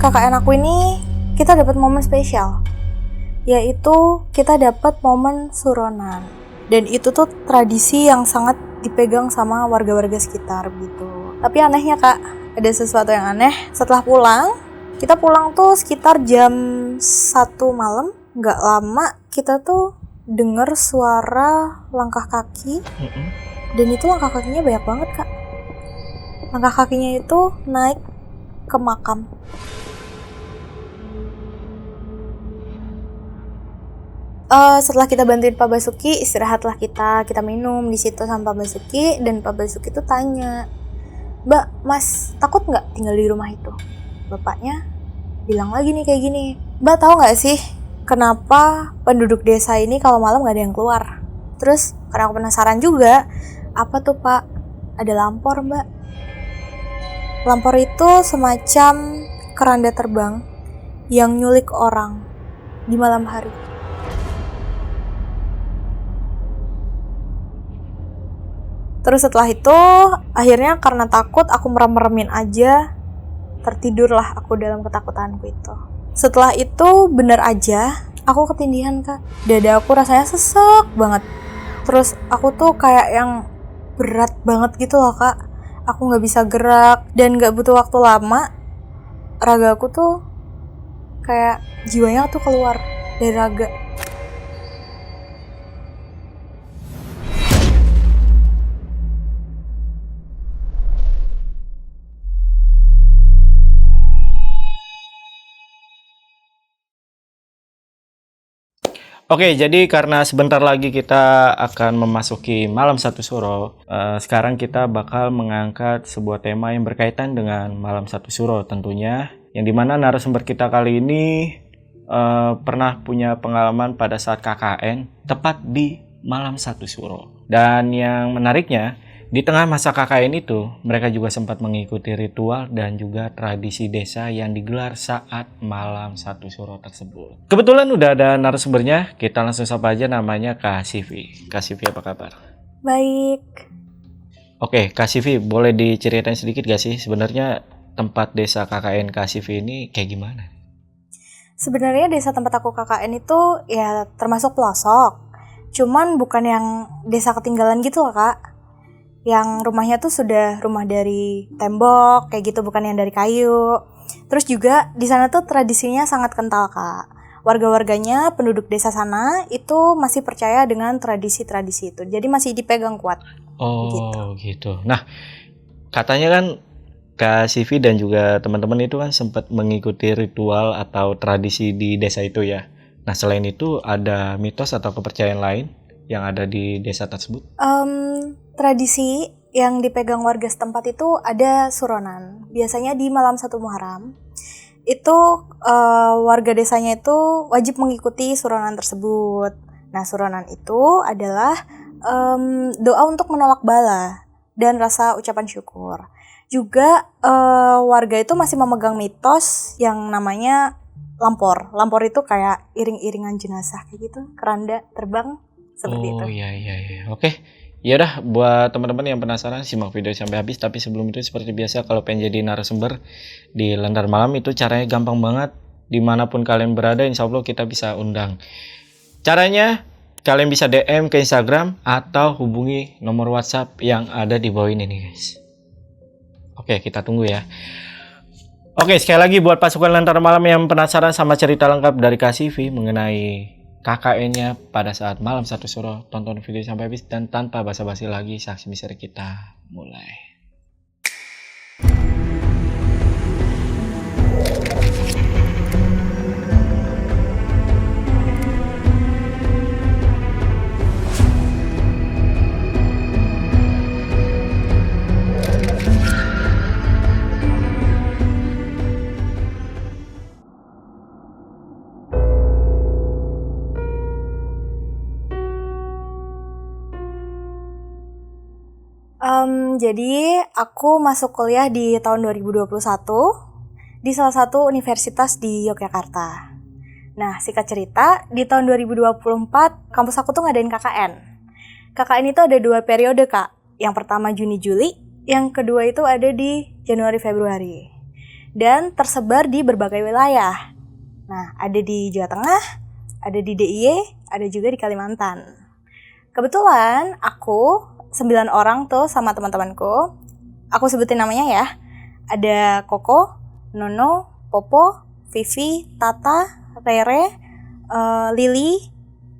KKN aku ini kita dapat momen spesial, yaitu kita dapat momen suronan. Dan itu tuh tradisi yang sangat dipegang sama warga-warga sekitar gitu. Tapi anehnya Kak, ada sesuatu yang aneh. Setelah pulang, kita pulang tuh sekitar jam 1 malam. Gak lama kita tuh denger suara langkah kaki. Dan itu langkah kakinya banyak banget Kak. Langkah kakinya itu naik ke makam. Setelah kita bantuin Pak Basuki, istirahatlah kita minum di situ sama Pak Basuki, dan Pak Basuki tuh tanya, "Mbak, Mas, takut nggak tinggal di rumah itu?" Bapaknya bilang lagi nih kayak gini, "Mbak tahu nggak sih kenapa penduduk desa ini kalau malam nggak ada yang keluar?" Terus karena aku penasaran juga, "Apa tuh Pak?" "Ada lampor Mbak." Lampor itu semacam keranda terbang yang nyulik orang di malam hari. Terus setelah itu, akhirnya karena takut aku merem-meremin aja, tertidurlah aku dalam ketakutanku itu. Setelah itu bener aja, aku ketindihan Kak. Dada aku rasanya sesek banget. Terus aku tuh kayak yang berat banget gitu loh Kak. Aku gak bisa gerak dan gak butuh waktu lama. Raga aku tuh kayak jiwanya tuh keluar dari raga. Oke, jadi karena sebentar lagi kita akan memasuki malam satu suro, sekarang kita bakal mengangkat sebuah tema yang berkaitan dengan malam satu suro tentunya, yang dimana narasumber kita kali ini pernah punya pengalaman pada saat KKN tepat di malam satu suro. Dan yang menariknya, di tengah masa KKN itu, mereka juga sempat mengikuti ritual dan juga tradisi desa yang digelar saat malam satu suro tersebut. Kebetulan udah ada narasumbernya, kita langsung sapa aja, namanya Kak Sivi. Kak Sivi, apa kabar? Baik. Oke, Kak Sivi, boleh diceritain sedikit gak sih sebenarnya tempat desa KKN Kak Sivi ini kayak gimana? Sebenarnya desa tempat aku KKN itu ya termasuk pelosok. Cuman bukan yang desa ketinggalan gitu loh Kak. Yang rumahnya tuh sudah rumah dari tembok kayak gitu, bukan yang dari kayu. Terus juga di sana tuh tradisinya sangat kental Kak. Warga-warganya, penduduk desa sana itu masih percaya dengan tradisi-tradisi itu. Jadi masih dipegang kuat. Oh gitu. Nah, katanya kan Kak Sivi dan juga teman-teman itu kan sempat mengikuti ritual atau tradisi di desa itu ya. Nah, selain itu ada mitos atau kepercayaan lain yang ada di desa tersebut? Tradisi yang dipegang warga setempat itu ada suronan. Biasanya di malam 1 Muharram. Itu warga desanya itu wajib mengikuti suronan tersebut. Nah, suronan itu adalah doa untuk menolak bala dan rasa ucapan syukur. Juga warga itu masih memegang mitos yang namanya lampor. Lampor itu kayak iring-iringan jenazah kayak gitu, keranda terbang seperti itu. Oh iya. Oke. Ya udah, buat teman-teman yang penasaran simak video sampai habis. Tapi sebelum itu seperti biasa, kalau pengen jadi narasumber di Lentera Malam itu caranya gampang banget. Dimanapun kalian berada, insya Allah kita bisa undang. Caranya kalian bisa DM ke Instagram atau hubungi nomor WhatsApp yang ada di bawah ini nih guys. Oke, kita tunggu ya. Oke, sekali lagi buat pasukan Lentera Malam yang penasaran sama cerita lengkap dari Kak Sivi mengenai KKN-nya pada saat malam satu suro, tonton video sampai habis dan tanpa basa-basi lagi, saksi misteri kita mulai. Jadi aku masuk kuliah di tahun 2021 di salah satu universitas di Yogyakarta. Nah, singkat cerita, di tahun 2024 kampus aku tuh ngadain KKN. KKN itu ada 2 periode Kak. Yang pertama Juni-Juli, yang kedua itu ada di Januari-Februari. dan tersebar di berbagai wilayah. Nah, ada di Jawa Tengah, ada di DIY, ada juga di Kalimantan. Kebetulan aku 9 orang tuh sama teman-temanku. Aku sebutin namanya ya. Ada Koko, Nono, Popo, Vivi, Tata, Rere, Lili,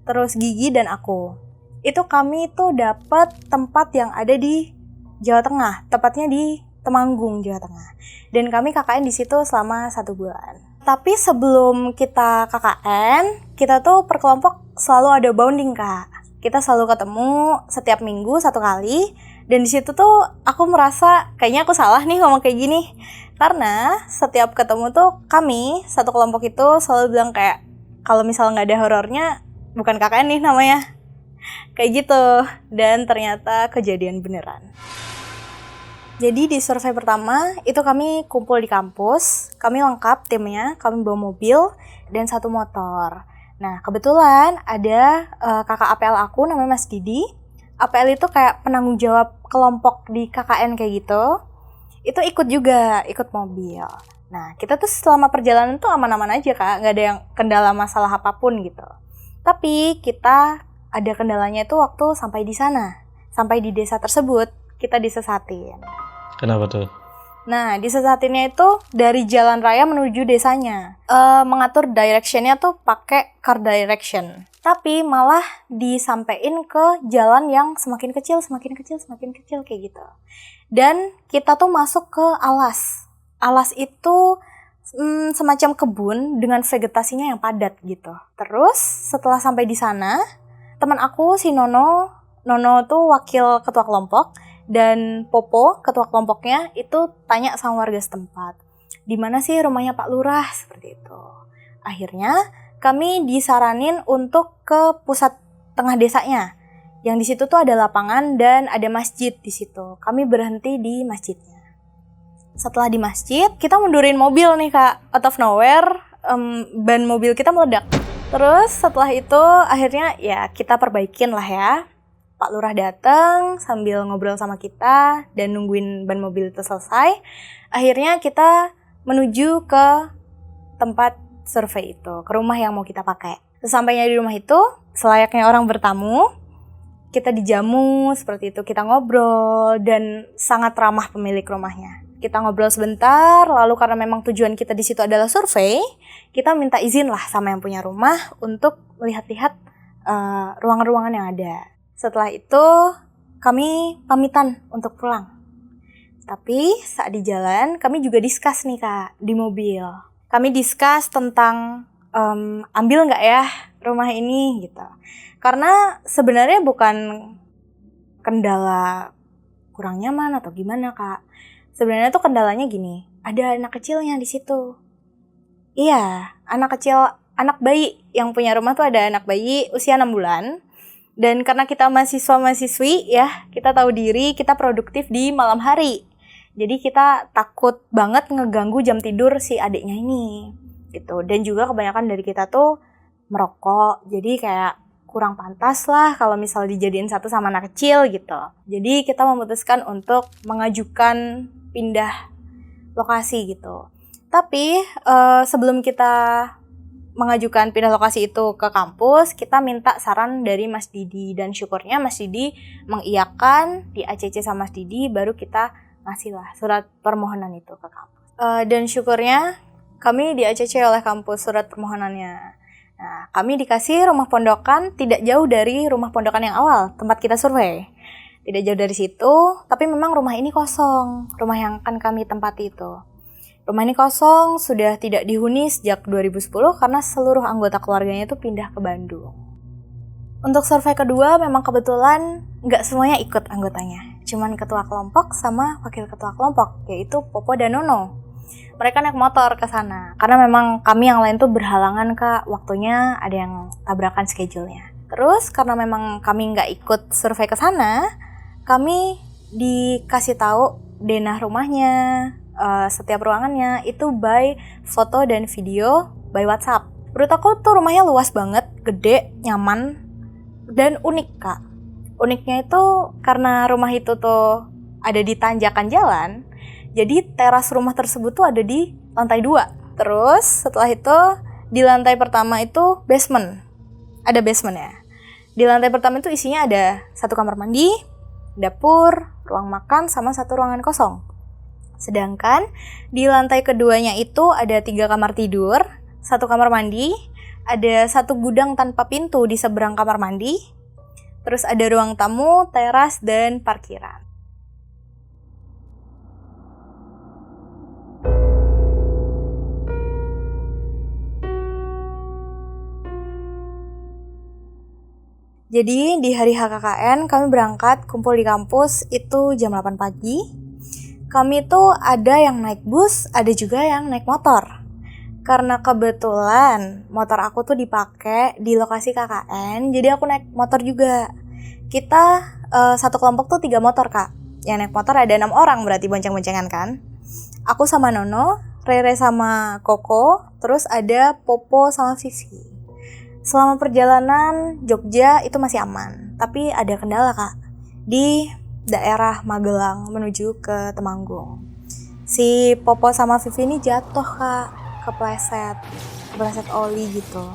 terus Gigi dan aku. Itu kami tuh dapat tempat yang ada di Jawa Tengah, tepatnya di Temanggung, Jawa Tengah. Dan kami KKN di situ selama 1 bulan. Tapi sebelum kita KKN, kita tuh per kelompok selalu ada bonding, Kak. Kita selalu ketemu setiap minggu 1 kali. Dan di situ tuh aku merasa kayaknya aku salah nih ngomong kayak gini. Karena setiap ketemu tuh kami, satu kelompok itu selalu bilang kayak, kalau misalnya nggak ada horornya, bukan KKN nih namanya. Kayak gitu. Dan ternyata kejadian beneran. Jadi di survei pertama, itu kami kumpul di kampus. Kami lengkap timnya, kami bawa mobil dan 1 motor. Nah, kebetulan ada kakak APL aku namanya Mas Didi. APL itu kayak penanggung jawab kelompok di KKN kayak gitu. Itu ikut juga, ikut mobil. Nah, kita tuh selama perjalanan tuh aman-aman aja, Kak. Nggak ada yang kendala masalah apapun gitu. Tapi kita ada kendalanya itu waktu sampai di sana. Sampai di desa tersebut, kita disesatin. Kenapa tuh? Nah, disesatinnya itu dari jalan raya menuju desanya. Mengatur directionnya tuh pakai car direction. Tapi malah disampein ke jalan yang semakin kecil kayak gitu. Dan kita tuh masuk ke alas. Alas itu semacam kebun dengan vegetasinya yang padat gitu. Terus setelah sampai di sana, teman aku si Nono tuh wakil ketua kelompok, dan Popo ketua kelompoknya itu tanya sama warga setempat, di mana sih rumahnya Pak Lurah, seperti itu. Akhirnya kami disaranin untuk ke pusat tengah desanya, yang di situ tuh ada lapangan dan ada masjid di situ. Kami berhenti di masjidnya. Setelah di masjid, kita mundurin mobil nih, Kak. Out of nowhere, ban mobil kita meledak. Terus setelah itu akhirnya ya kita perbaikin lah ya. Pak Lurah datang sambil ngobrol sama kita dan nungguin ban mobil itu selesai. Akhirnya kita menuju ke tempat survei itu, ke rumah yang mau kita pakai. Sesampainya di rumah itu, selayaknya orang bertamu, kita dijamu seperti itu, kita ngobrol dan sangat ramah pemilik rumahnya. Kita ngobrol sebentar, lalu karena memang tujuan kita di situ adalah survei, kita minta izin lah sama yang punya rumah untuk melihat-lihat ruangan-ruangan yang ada. Setelah itu, kami pamitan untuk pulang. Tapi saat di jalan, kami juga discuss nih, Kak, di mobil. Kami discuss tentang ambil nggak ya rumah ini gitu. Karena sebenarnya bukan kendala kurang nyaman atau gimana, Kak. Sebenarnya tuh kendalanya gini, ada anak kecilnya di situ. Iya, anak kecil, anak bayi yang punya rumah tuh ada anak bayi usia 6 bulan. Dan karena kita mahasiswa-mahasiswi ya, kita tahu diri, kita produktif di malam hari. Jadi kita takut banget ngeganggu jam tidur si adiknya ini gitu. Dan juga kebanyakan dari kita tuh merokok. Jadi kayak kurang pantas lah kalau misal dijadiin satu sama anak kecil gitu. Jadi kita memutuskan untuk mengajukan pindah lokasi gitu. Tapi sebelum kita mengajukan pindah lokasi itu ke kampus, kita minta saran dari Mas Didi, dan syukurnya Mas Didi mengiyakan, di ACC sama Mas Didi, baru kita ngasih lah surat permohonan itu ke kampus. Dan syukurnya kami di ACC oleh kampus surat permohonannya. Nah, kami dikasih rumah pondokan tidak jauh dari rumah pondokan yang awal, tempat kita survei. Tidak jauh dari situ, tapi memang rumah ini kosong, rumah yang akan kami tempati itu. Rumah ini kosong, sudah tidak dihuni sejak 2010 karena seluruh anggota keluarganya itu pindah ke Bandung. Untuk survei kedua memang kebetulan nggak semuanya ikut anggotanya. Cuman ketua kelompok sama wakil ketua kelompok, yaitu Popo dan Nono. Mereka naik motor ke sana, karena memang kami yang lain tuh berhalangan, Kak. Waktunya ada yang tabrakan schedule-nya. Terus karena memang kami nggak ikut survei ke sana, kami dikasih tahu denah rumahnya, setiap ruangannya itu by foto dan video by WhatsApp. Menurut aku tuh rumahnya luas banget, gede, nyaman, dan unik, Kak. Uniknya itu karena rumah itu tuh ada di tanjakan jalan, Jadi teras rumah tersebut tuh ada di lantai 2. Terus setelah itu di lantai pertama itu basement. Ada basement ya. Di lantai pertama itu isinya ada 1 kamar mandi, dapur, ruang makan, sama 1 ruangan kosong. Sedangkan di lantai keduanya itu ada 3 kamar tidur, 1 kamar mandi, ada 1 gudang tanpa pintu di seberang kamar mandi, terus ada ruang tamu, teras, dan parkiran. Jadi di hari HKKN kami berangkat kumpul di kampus itu jam 8 pagi. Kami tuh ada yang naik bus, ada juga yang naik motor. Karena kebetulan motor aku tuh dipakai di lokasi KKN, jadi aku naik motor juga. Kita satu kelompok tuh 3 motor, Kak. Yang naik motor ada 6 orang, berarti bonceng-boncengan kan. Aku sama Nono, Rere sama Koko, terus ada Popo sama Vivi. Selama perjalanan Jogja itu masih aman, tapi ada kendala, Kak. Di daerah Magelang menuju ke Temanggung. Si Popo sama Vivi ini jatuh, Kak, kepleset oli gitu.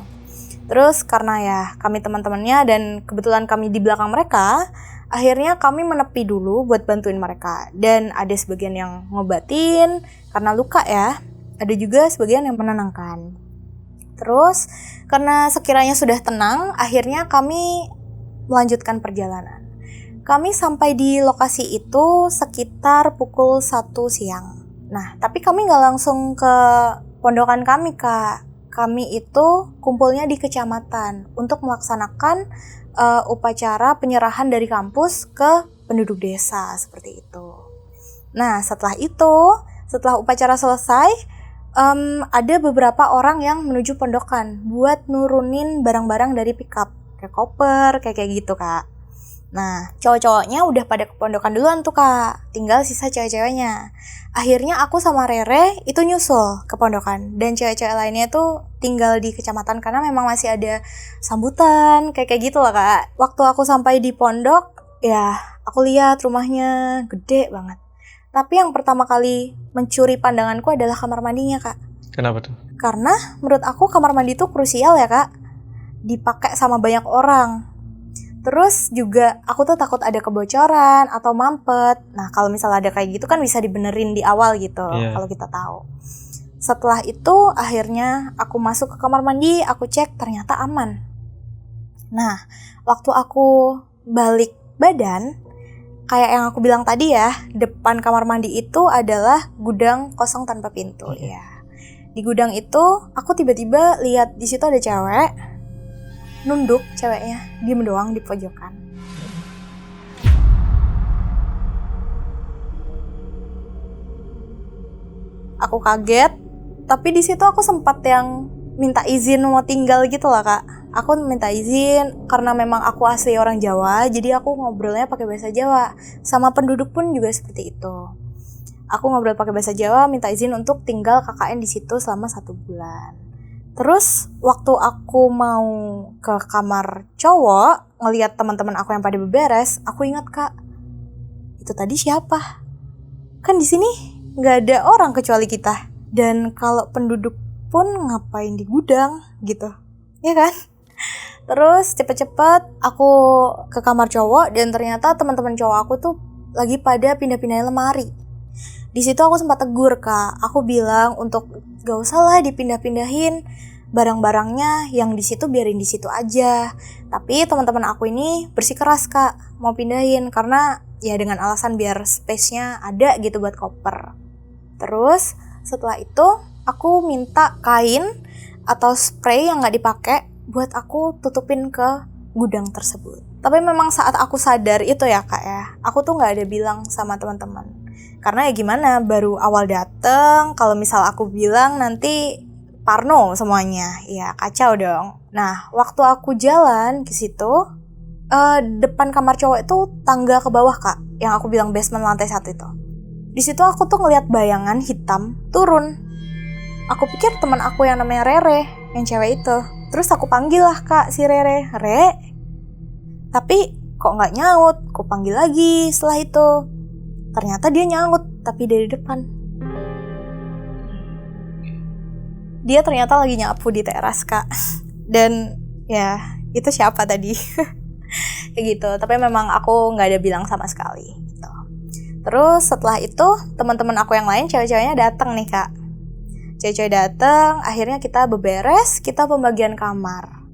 Terus karena ya kami teman-temannya dan kebetulan kami di belakang mereka, akhirnya kami menepi dulu buat bantuin mereka. Dan ada sebagian yang ngobatin karena luka ya, ada juga sebagian yang menenangkan. Terus karena sekiranya sudah tenang, akhirnya kami melanjutkan perjalanan. Kami sampai di lokasi itu sekitar pukul 1 siang. Nah, tapi kami nggak langsung ke pondokan kami, Kak. Kami itu kumpulnya di kecamatan untuk melaksanakan upacara penyerahan dari kampus ke penduduk desa, seperti itu. Nah, setelah upacara selesai, ada beberapa orang yang menuju pondokan buat nurunin barang-barang dari pickup, kayak koper, kayak gitu, Kak. Nah, cowok-cowoknya udah pada ke pondokan duluan tuh, Kak. Tinggal sisa cewek-ceweknya. Akhirnya aku sama Rere itu nyusul ke pondokan. Dan cewek-cewek lainnya tuh tinggal di kecamatan karena memang masih ada sambutan, kayak gitu lah, Kak. Waktu aku sampai di pondok, ya aku lihat rumahnya gede banget. Tapi yang pertama kali mencuri pandanganku adalah kamar mandinya, Kak. Kenapa tuh? Karena menurut aku kamar mandi itu krusial ya, Kak. Dipakai sama banyak orang. Terus juga aku tuh takut ada kebocoran atau mampet. Nah, kalau misalnya ada kayak gitu kan bisa dibenerin di awal gitu, kalau kita tahu. Setelah itu akhirnya aku masuk ke kamar mandi, aku cek ternyata aman. Nah, waktu aku balik badan, kayak yang aku bilang tadi ya, depan kamar mandi itu adalah gudang kosong tanpa pintu ya. Di gudang itu aku tiba-tiba lihat di situ ada cewek. Nunduk ceweknya, diem doang di pojokan. Aku kaget, tapi di situ aku sempat yang minta izin mau tinggal gitu lah, Kak. Aku minta izin karena memang aku asli orang Jawa, jadi aku ngobrolnya pakai bahasa Jawa. Sama penduduk pun juga seperti itu. Aku ngobrol pakai bahasa Jawa, minta izin untuk tinggal KKN di situ selama 1 bulan. Terus waktu aku mau ke kamar cowok, ngelihat teman-teman aku yang pada beberes, aku ingat, Kak, itu tadi siapa? Kan di sini nggak ada orang kecuali kita. Dan kalau penduduk pun ngapain di gudang gitu, ya kan? Terus cepet-cepet aku ke kamar cowok dan ternyata teman-teman cowok aku tuh lagi pada pindah-pindahin lemari. Di situ aku sempat tegur, Kak. Aku bilang untuk gak usah lah dipindah-pindahin, barang-barangnya yang di situ biarin di situ aja. Tapi teman-teman aku ini bersikeras, Kak, mau pindahin karena ya dengan alasan biar space-nya ada gitu buat koper. Terus setelah itu aku minta kain atau spray yang nggak dipakai buat aku tutupin ke gudang tersebut. Tapi memang saat aku sadar itu ya, Kak ya, aku tuh nggak ada bilang sama teman-teman. Karena ya gimana, baru awal dateng, kalau misal aku bilang nanti parno semuanya, ya kacau dong. Nah, waktu aku jalan ke situ, depan kamar cowok itu tangga ke bawah, Kak, yang aku bilang basement lantai 1 itu. Di situ aku tuh ngeliat bayangan hitam turun. Aku pikir teman aku yang namanya Rere, yang cewek itu. Terus aku panggil lah, Kak, si Rere, Re. Tapi kok nggak nyaut, aku panggil lagi setelah itu. Ternyata dia nyaut. tapi dari depan. Dia ternyata lagi nyapu di teras, Kak. Dan ya, itu siapa tadi? Kayak gitu. Tapi memang aku nggak ada bilang sama sekali gitu. Terus setelah itu teman-teman aku yang lain cewek-ceweknya datang nih, Kak. Cewek-cewek datang, akhirnya kita beberes, kita pembagian kamar.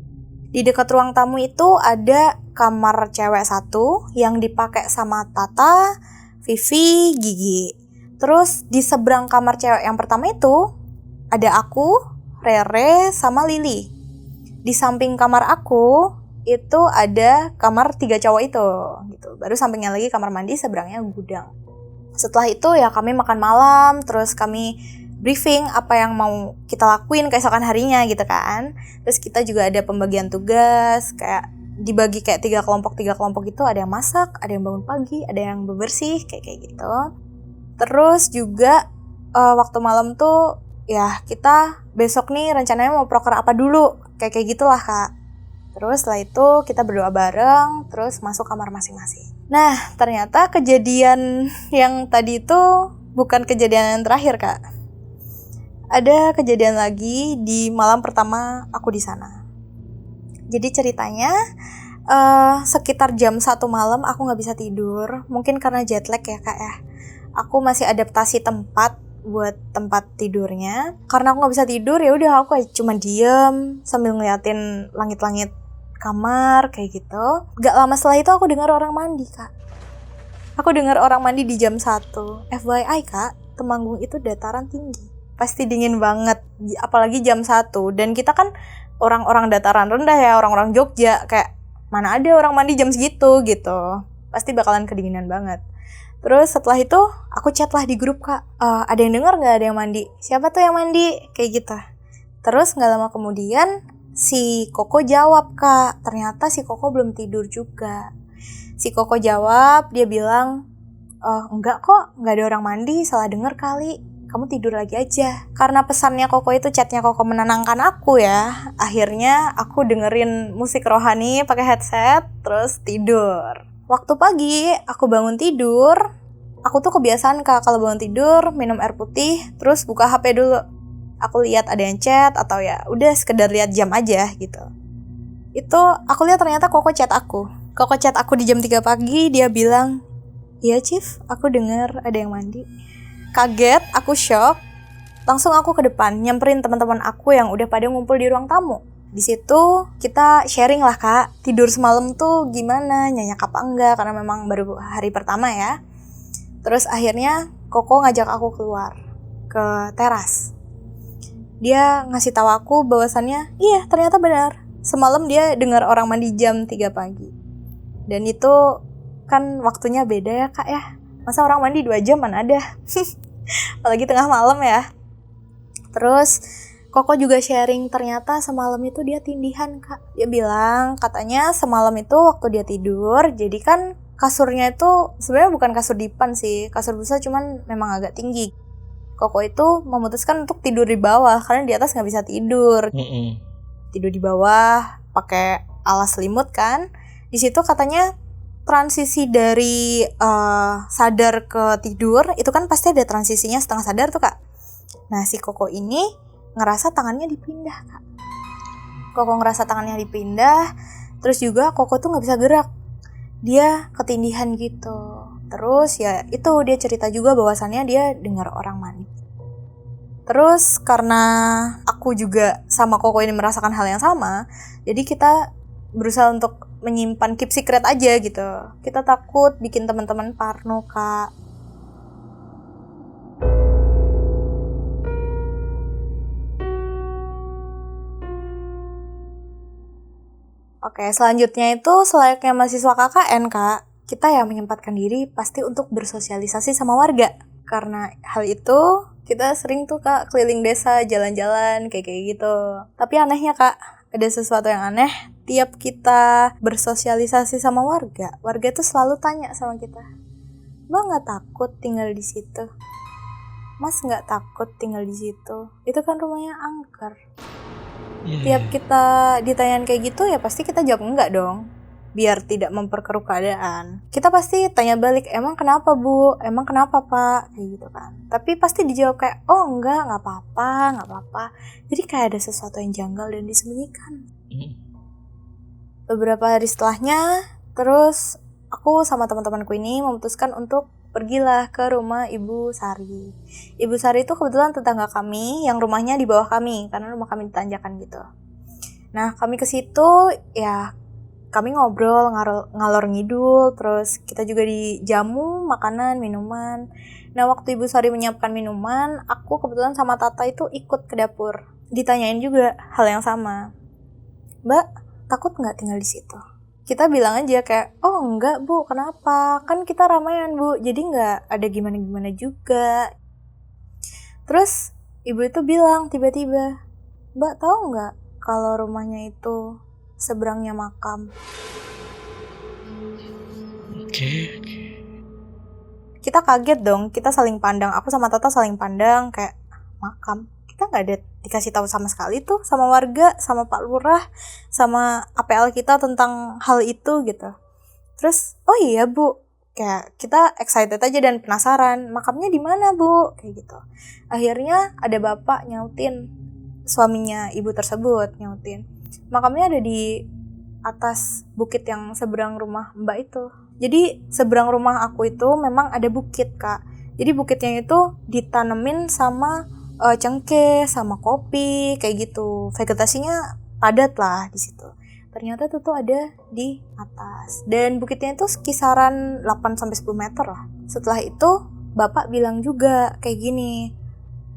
Di dekat ruang tamu itu ada kamar cewek satu yang dipakai sama Tata, Vivi, Gigi. Terus di seberang kamar cewek yang pertama itu ada aku, Rere, sama Lili. Di samping kamar aku itu ada kamar 3 cowok itu gitu. Baru sampingnya lagi kamar mandi, seberangnya gudang. Setelah itu ya kami makan malam, terus kami briefing apa yang mau kita lakuin keesokan harinya gitu kan. Terus kita juga ada pembagian tugas, kayak dibagi kayak 3 kelompok gitu. Ada yang masak, ada yang bangun pagi, ada yang bebersih, kayak gitu. Terus juga waktu malam tuh ya kita besok nih rencananya mau proker apa dulu, kayak gitulah, Kak. Terus setelah itu kita berdoa bareng, terus masuk kamar masing-masing. Nah, ternyata kejadian yang tadi itu bukan kejadian yang terakhir, Kak. Ada kejadian lagi di malam pertama aku di sana. Jadi ceritanya sekitar jam 1 malam aku nggak bisa tidur, mungkin karena jet lag ya, Kak ya. Aku masih adaptasi tempat buat tempat tidurnya. Karena aku nggak bisa tidur, ya udah aku cuma diem sambil ngeliatin langit-langit kamar kayak gitu. Gak lama setelah itu aku dengar orang mandi, Kak. Aku dengar orang mandi di jam 1. FYI, Kak, Temanggung itu dataran tinggi. Pasti dingin banget, apalagi jam 1. Dan kita kan orang-orang dataran rendah ya, orang-orang Jogja, kayak mana ada orang mandi jam segitu gitu. Pasti bakalan kedinginan banget. Terus setelah itu aku chat lah di grup, Kak. Ada yang dengar nggak ada yang mandi? Siapa tuh yang mandi? Kayak gitu. Terus nggak lama kemudian si Koko jawab, Kak. Ternyata si Koko belum tidur juga. Si Koko jawab, dia bilang, enggak kok, nggak ada orang mandi, salah denger kali. Kamu tidur lagi aja. Karena pesannya Koko itu, chatnya Koko menenangkan aku ya. Akhirnya aku dengerin musik rohani pakai headset, terus tidur. Waktu pagi aku bangun tidur, aku tuh kebiasaan, Kak, kalau bangun tidur minum air putih, terus buka HP dulu. Aku lihat ada yang chat atau ya udah sekedar lihat jam aja gitu. Itu aku lihat ternyata Koko chat aku. Koko chat aku di jam 3 pagi, dia bilang, "Iya, Chief, aku dengar ada yang mandi." Kaget, aku shock. Langsung aku ke depan nyamperin teman-teman aku yang udah pada ngumpul di ruang tamu. Di situ kita sharing lah, Kak, tidur semalam tuh gimana, nyenyak apa enggak, karena memang baru hari pertama ya. Terus akhirnya Koko ngajak aku keluar ke teras. Dia ngasih tahu aku bahwasannya iya ternyata benar, semalam dia dengar orang mandi jam 3 pagi. Dan itu kan waktunya beda ya, Kak ya. Masa orang mandi 2 jam mana ada. Apalagi tengah malam ya. Terus Koko juga sharing ternyata semalam itu dia tindihan, Kak. Dia bilang katanya semalam itu waktu dia tidur, jadi kan kasurnya itu sebenarnya bukan kasur dipan sih, kasur busa, cuman memang agak tinggi. Koko itu memutuskan untuk tidur di bawah karena di atas nggak bisa tidur. Tidur di bawah pakai alas selimut kan. Di situ katanya transisi dari sadar ke tidur itu kan pasti ada transisinya setengah sadar tuh, Kak. Nah si Koko ini ngerasa tangannya dipindah, Kak. Koko ngerasa tangannya dipindah, terus juga Koko tuh nggak bisa gerak. Dia ketindihan gitu. Terus ya itu dia cerita juga bahwasannya dia dengar orang mandi. Terus karena aku juga sama Koko ini merasakan hal yang sama, jadi kita berusaha untuk menyimpan keep secret aja gitu. Kita takut bikin teman-teman parno, Kak. Oke, selanjutnya itu selayaknya mahasiswa KKN, Kak. Kita ya menyempatkan diri pasti untuk bersosialisasi sama warga. Karena hal itu, kita sering tuh, Kak, keliling desa, jalan-jalan, kayak gitu. Tapi anehnya, Kak, ada sesuatu yang aneh. Tiap kita bersosialisasi sama warga tuh selalu tanya sama kita, "Mbak nggak takut tinggal di situ? Mas nggak takut tinggal di situ? Itu kan rumahnya angker." Tiap kita ditanyain kayak gitu ya pasti kita jawab enggak dong. biar tidak memperkeruh keadaan, kita pasti tanya balik, emang kenapa bu, emang kenapa pak, kayak gitu kan. Tapi pasti dijawab kayak, oh enggak, nggak apa-apa. Jadi kayak ada sesuatu yang janggal dan disembunyikan. Beberapa hari setelahnya, terus aku sama teman-temanku ini memutuskan untuk pergilah ke rumah Ibu Sari. Ibu Sari itu kebetulan tetangga kami yang rumahnya di bawah kami, karena rumah kami ditanjakan gitu. Nah, kami ke situ ya kami ngobrol ngalor ngidul, terus kita juga dijamu makanan, minuman. Nah, waktu Ibu Sari menyiapkan minuman, aku kebetulan sama Tata itu ikut ke dapur. Ditanyain juga hal yang sama. Mbak, takut nggak tinggal di situ? Kita bilang aja kayak, oh enggak bu, kenapa? Kan kita ramean bu, jadi nggak ada gimana-gimana juga. Terus ibu itu bilang tiba-tiba, Mbak tahu nggak kalau rumahnya itu seberangnya makam? Oke. Kita kaget dong, kita saling pandang, aku sama Tata saling pandang kayak, makam? Kita nggak ada dikasih tahu sama sekali tuh sama warga, sama Pak Lurah, sama APL kita tentang hal itu gitu. Terus, oh iya bu, kayak kita excited aja dan penasaran, makamnya di mana bu, kayak gitu. Akhirnya ada bapak nyautin, suaminya ibu tersebut nyautin, makamnya ada di atas bukit yang seberang rumah mbak itu. Jadi seberang rumah aku itu memang ada bukit kak. Jadi bukitnya itu ditanemin sama cengkeh sama kopi kayak gitu. Vegetasinya padat lah di situ. Ternyata itu tuh ada di atas. Dan bukitnya itu kisaran 8-10 meter lah. Setelah itu bapak bilang juga kayak gini,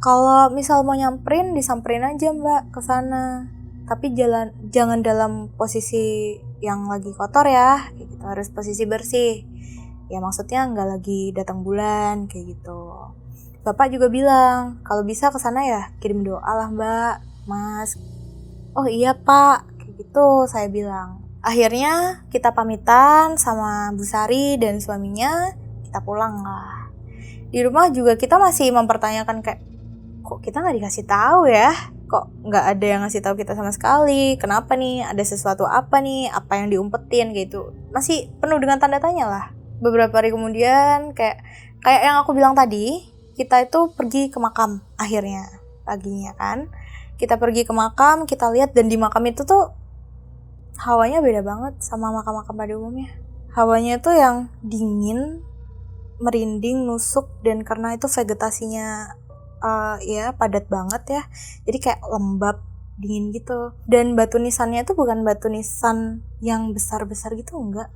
kalau misal mau nyamperin disamperin aja mbak ke sana. Tapi jangan dalam posisi yang lagi kotor ya, kayak gitu, harus posisi bersih. Ya maksudnya nggak lagi datang bulan kayak gitu. Bapak juga bilang kalau bisa ke sana ya kirim doa lah mbak, mas. Oh iya pak, kayak gitu saya bilang. Akhirnya kita pamitan sama Bu Sari dan suaminya, kita pulang lah. Di rumah juga kita masih mempertanyakan kayak, kok kita nggak dikasih tahu ya? Kok nggak ada yang ngasih tahu kita sama sekali? Kenapa nih? Ada sesuatu apa nih? Apa yang diumpetin gitu? Masih penuh dengan tanda tanya lah. Beberapa hari kemudian kayak yang aku bilang tadi, kita itu pergi ke makam akhirnya paginya kan. Kita pergi ke makam, kita lihat, dan di makam itu tuh hawanya beda banget sama makam-makam pada umumnya. Hawanya tuh yang dingin, merinding, nusuk, dan karena itu vegetasinya ya padat banget ya, jadi kayak lembab, dingin gitu. Dan batu nisannya tuh bukan batu nisan yang besar-besar gitu, enggak.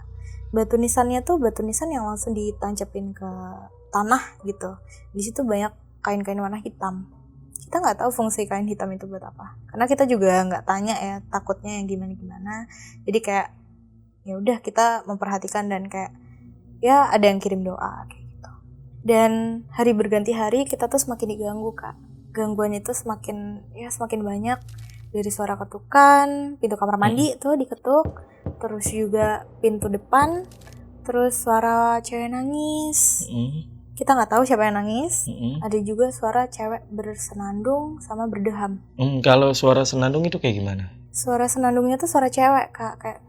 Batu nisannya tuh batu nisan yang langsung ditancepin ke tanah gitu. Di situ banyak kain-kain warna hitam. Kita nggak tahu fungsi kain hitam itu buat apa, karena kita juga nggak tanya ya, takutnya yang gimana. Jadi kayak ya udah kita memperhatikan dan kayak ya ada yang kirim doa kayak gitu. Dan hari berganti hari kita tuh semakin diganggu kak. Gangguan itu semakin banyak, dari suara ketukan pintu kamar mandi tuh diketuk, terus juga pintu depan, terus suara cewek nangis. Kita nggak tahu siapa yang nangis. Ada juga suara cewek bersenandung sama berdeham. Kalau suara senandung itu kayak gimana? Suara senandungnya tuh suara cewek kak, kayak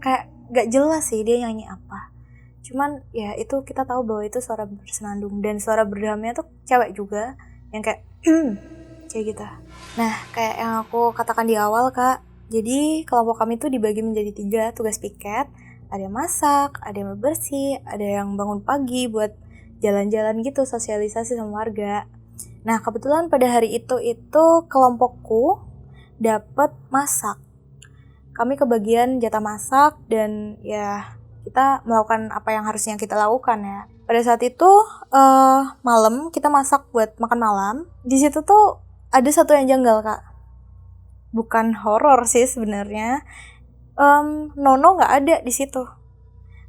kayak gak jelas sih dia nyanyi apa. Cuman ya itu kita tahu bahwa itu suara bersenandung. Dan suara berdehamnya tuh cewek juga, yang kayak kayak gitu. Nah kayak yang aku katakan di awal kak, jadi kelompok kami tuh dibagi menjadi 3 tugas piket. Ada yang masak, ada yang bersih, ada yang bangun pagi buat jalan-jalan gitu, sosialisasi sama warga. Nah kebetulan pada hari itu kelompokku dapat masak. Kami kebagian jatah masak, dan ya kita melakukan apa yang harusnya kita lakukan ya. Pada saat itu malam kita masak buat makan malam. Di situ tuh ada satu yang janggal kak. Bukan horor sih sebenarnya. Nono nggak ada di situ.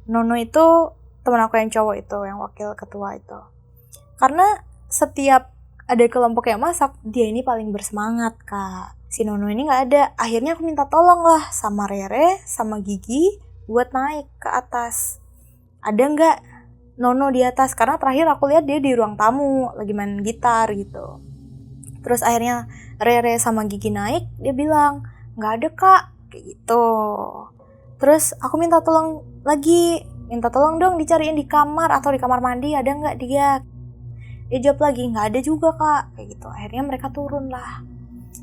Nono itu teman aku yang cowok itu, yang wakil ketua itu. Karena setiap ada kelompok yang masak, dia ini paling bersemangat kak. Si Nono ini nggak ada. Akhirnya aku minta tolong lah sama Rere, sama Gigi buat naik ke atas. Ada nggak Nono di atas? Karena terakhir aku lihat dia di ruang tamu lagi main gitar gitu. Terus akhirnya Rere sama Gigi naik, dia bilang nggak ada kak, kayak gitu. Terus aku minta tolong dong dicariin di kamar atau di kamar mandi ada nggak dia. Dia jawab lagi nggak ada juga kak, kayak gitu. Akhirnya mereka turun lah.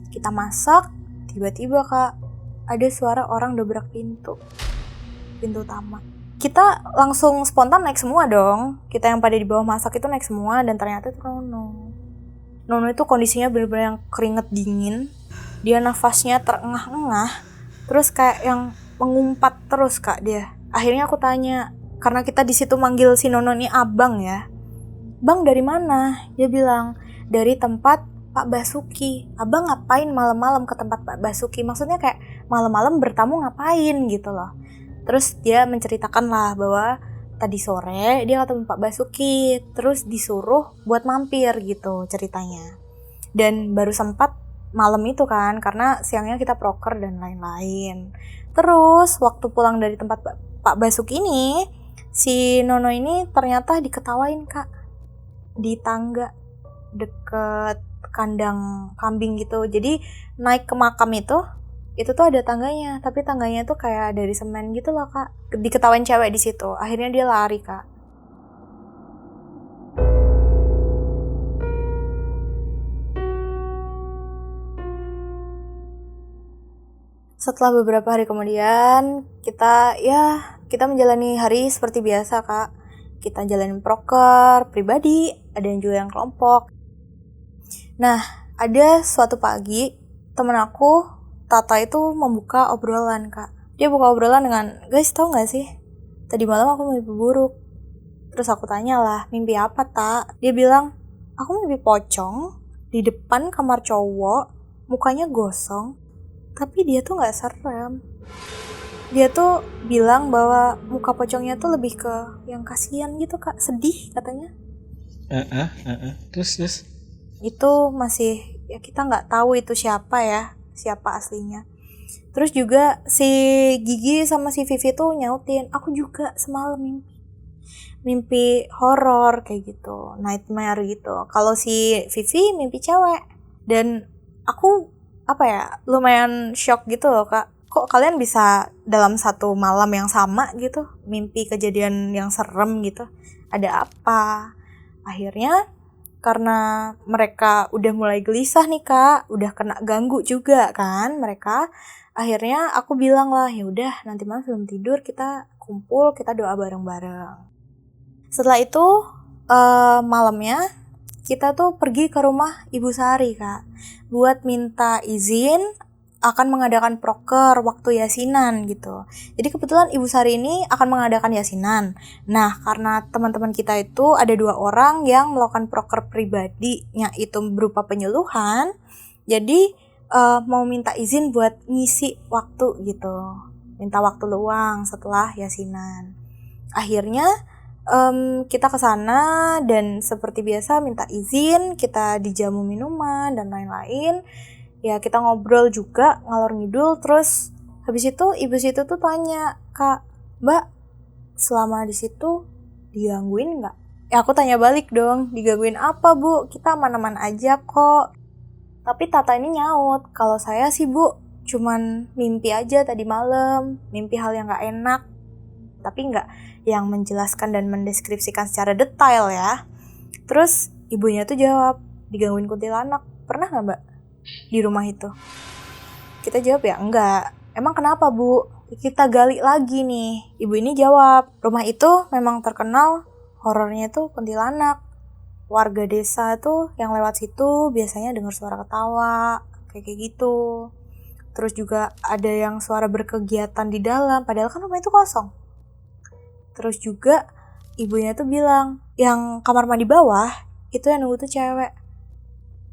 Kita masak, tiba-tiba kak ada suara orang dobrak pintu utama. Kita langsung spontan naik semua dong. Kita yang pada di bawah masak itu naik semua dan ternyata itu Nono itu kondisinya benar-benar yang keringet dingin. Dia nafasnya terengah-engah, terus kayak yang mengumpat terus kak dia. Akhirnya aku tanya, karena kita di situ manggil si Nono ini abang ya. Bang dari mana? Dia bilang dari tempat Pak Basuki. Abang ngapain malam-malam ke tempat Pak Basuki? Maksudnya kayak malam-malam bertamu ngapain gitu loh. Terus dia menceritakan lah bahwa tadi sore dia ketemu Pak Basuki, terus disuruh buat mampir gitu ceritanya. Dan baru sempat malam itu kan, karena siangnya kita proker dan lain-lain. Terus waktu pulang dari tempat Pak Basuki ini, si Nono ini ternyata diketawain kak di tangga deket kandang kambing gitu. Jadi naik ke makam itu tuh ada tangganya, tapi tangganya tuh kayak dari semen gitu loh kak. Diketawain cewek di situ. Akhirnya dia lari kak. Setelah beberapa hari kemudian, kita menjalani hari seperti biasa kak. Kita jalanin proker pribadi, ada yang juga yang kelompok. Nah, ada suatu pagi temen aku, Tata itu membuka obrolan kak. Dia buka obrolan dengan, guys tau gak sih? Tadi malam aku mimpi buruk. Terus aku tanya lah, mimpi apa tak? Dia bilang, aku mimpi pocong di depan kamar cowok, mukanya gosong, tapi dia tuh gak serem. Dia tuh bilang bahwa muka pocongnya tuh lebih ke yang kasihan gitu kak, sedih katanya. Terus Itu masih ya kita nggak tahu itu siapa aslinya. Terus juga si Gigi sama si Vivi tuh nyautin, aku juga semalam mimpi horor kayak gitu, nightmare gitu. Kalau si Vivi mimpi cewek, dan aku lumayan shock gitu loh kak. Kok kalian bisa dalam satu malam yang sama gitu mimpi kejadian yang serem gitu? Ada apa? Akhirnya karena mereka udah mulai gelisah nih kak, udah kena ganggu juga kan mereka. Akhirnya aku bilang lah, ya udah nanti malam sebelum tidur kita kumpul, kita doa bareng-bareng. Setelah itu malamnya kita tuh pergi ke rumah Ibu Sari kak, buat minta izin akan mengadakan proker waktu yasinan gitu. Jadi kebetulan Ibu Sari ini akan mengadakan yasinan. Nah, karena teman-teman kita itu ada 2 orang yang melakukan proker pribadinya itu berupa penyuluhan, jadi mau minta izin buat ngisi waktu gitu. Minta waktu luang setelah yasinan. Akhirnya kita ke sana dan seperti biasa minta izin, kita dijamu minuman dan lain-lain. Ya kita ngobrol juga ngalor ngidul. Terus habis itu ibu situ tuh tanya, kak, mbak selama di situ digangguin nggak? Ya aku tanya balik dong, digangguin apa bu? Kita aman-aman aja kok. Tapi Tata ini nyaut, kalau saya sih bu cuman mimpi aja tadi malam, mimpi hal yang nggak enak, tapi nggak yang menjelaskan dan mendeskripsikan secara detail ya. Terus ibunya tuh jawab, digangguin kuntilanak. Pernah nggak mbak di rumah itu? Kita jawab ya enggak. Emang kenapa bu? Kita gali lagi nih. Ibu ini jawab, rumah itu memang terkenal horornya tuh kuntilanak. Warga desa tuh yang lewat situ biasanya dengar suara ketawa kayak gitu. Terus juga ada yang suara berkegiatan di dalam, padahal kan rumah itu kosong. Terus juga ibunya tuh bilang, yang kamar mandi bawah itu yang nunggu tuh cewek.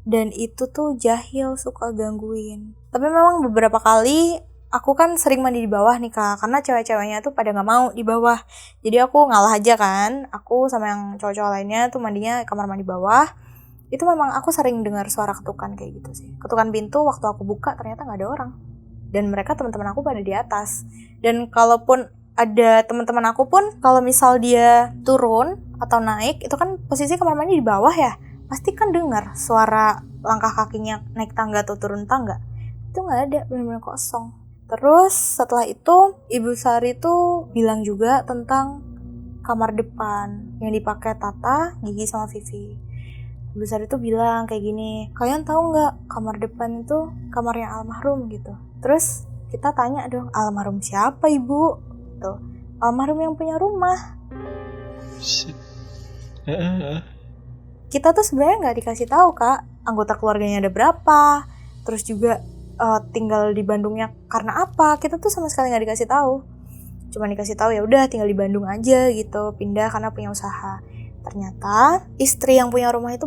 Dan itu tuh jahil, suka gangguin. Tapi memang beberapa kali aku kan sering mandi di bawah nih kak, karena cewek-ceweknya tuh pada gak mau di bawah. Jadi aku ngalah aja kan, aku sama yang cowok-cowok lainnya tuh mandinya kamar mandi bawah. Itu memang aku sering dengar suara ketukan kayak gitu sih. Ketukan pintu waktu aku buka ternyata gak ada orang. Dan mereka teman-teman aku pada di atas. Dan kalaupun ada teman-teman aku pun, kalau misal dia turun atau naik, itu kan posisi kamar mandi di bawah ya, pasti kan dengar suara langkah kakinya naik tangga atau turun tangga. Itu nggak ada, benar-benar kosong. Terus setelah itu Ibu Sari tuh bilang juga tentang kamar depan yang dipakai Tata, Gigi sama Vivi. Ibu Sari tuh bilang kayak gini, kalian tahu nggak kamar depan itu kamarnya almarhum gitu. Terus kita tanya dong, almarhum siapa ibu? Tuh, almarhum yang punya rumah. Kita tuh sebenarnya nggak dikasih tahu kak, anggota keluarganya ada berapa, terus juga tinggal di Bandungnya karena apa? Kita tuh sama sekali nggak dikasih tahu. Cuma dikasih tahu ya udah tinggal di Bandung aja gitu, pindah karena punya usaha. Ternyata istri yang punya rumah itu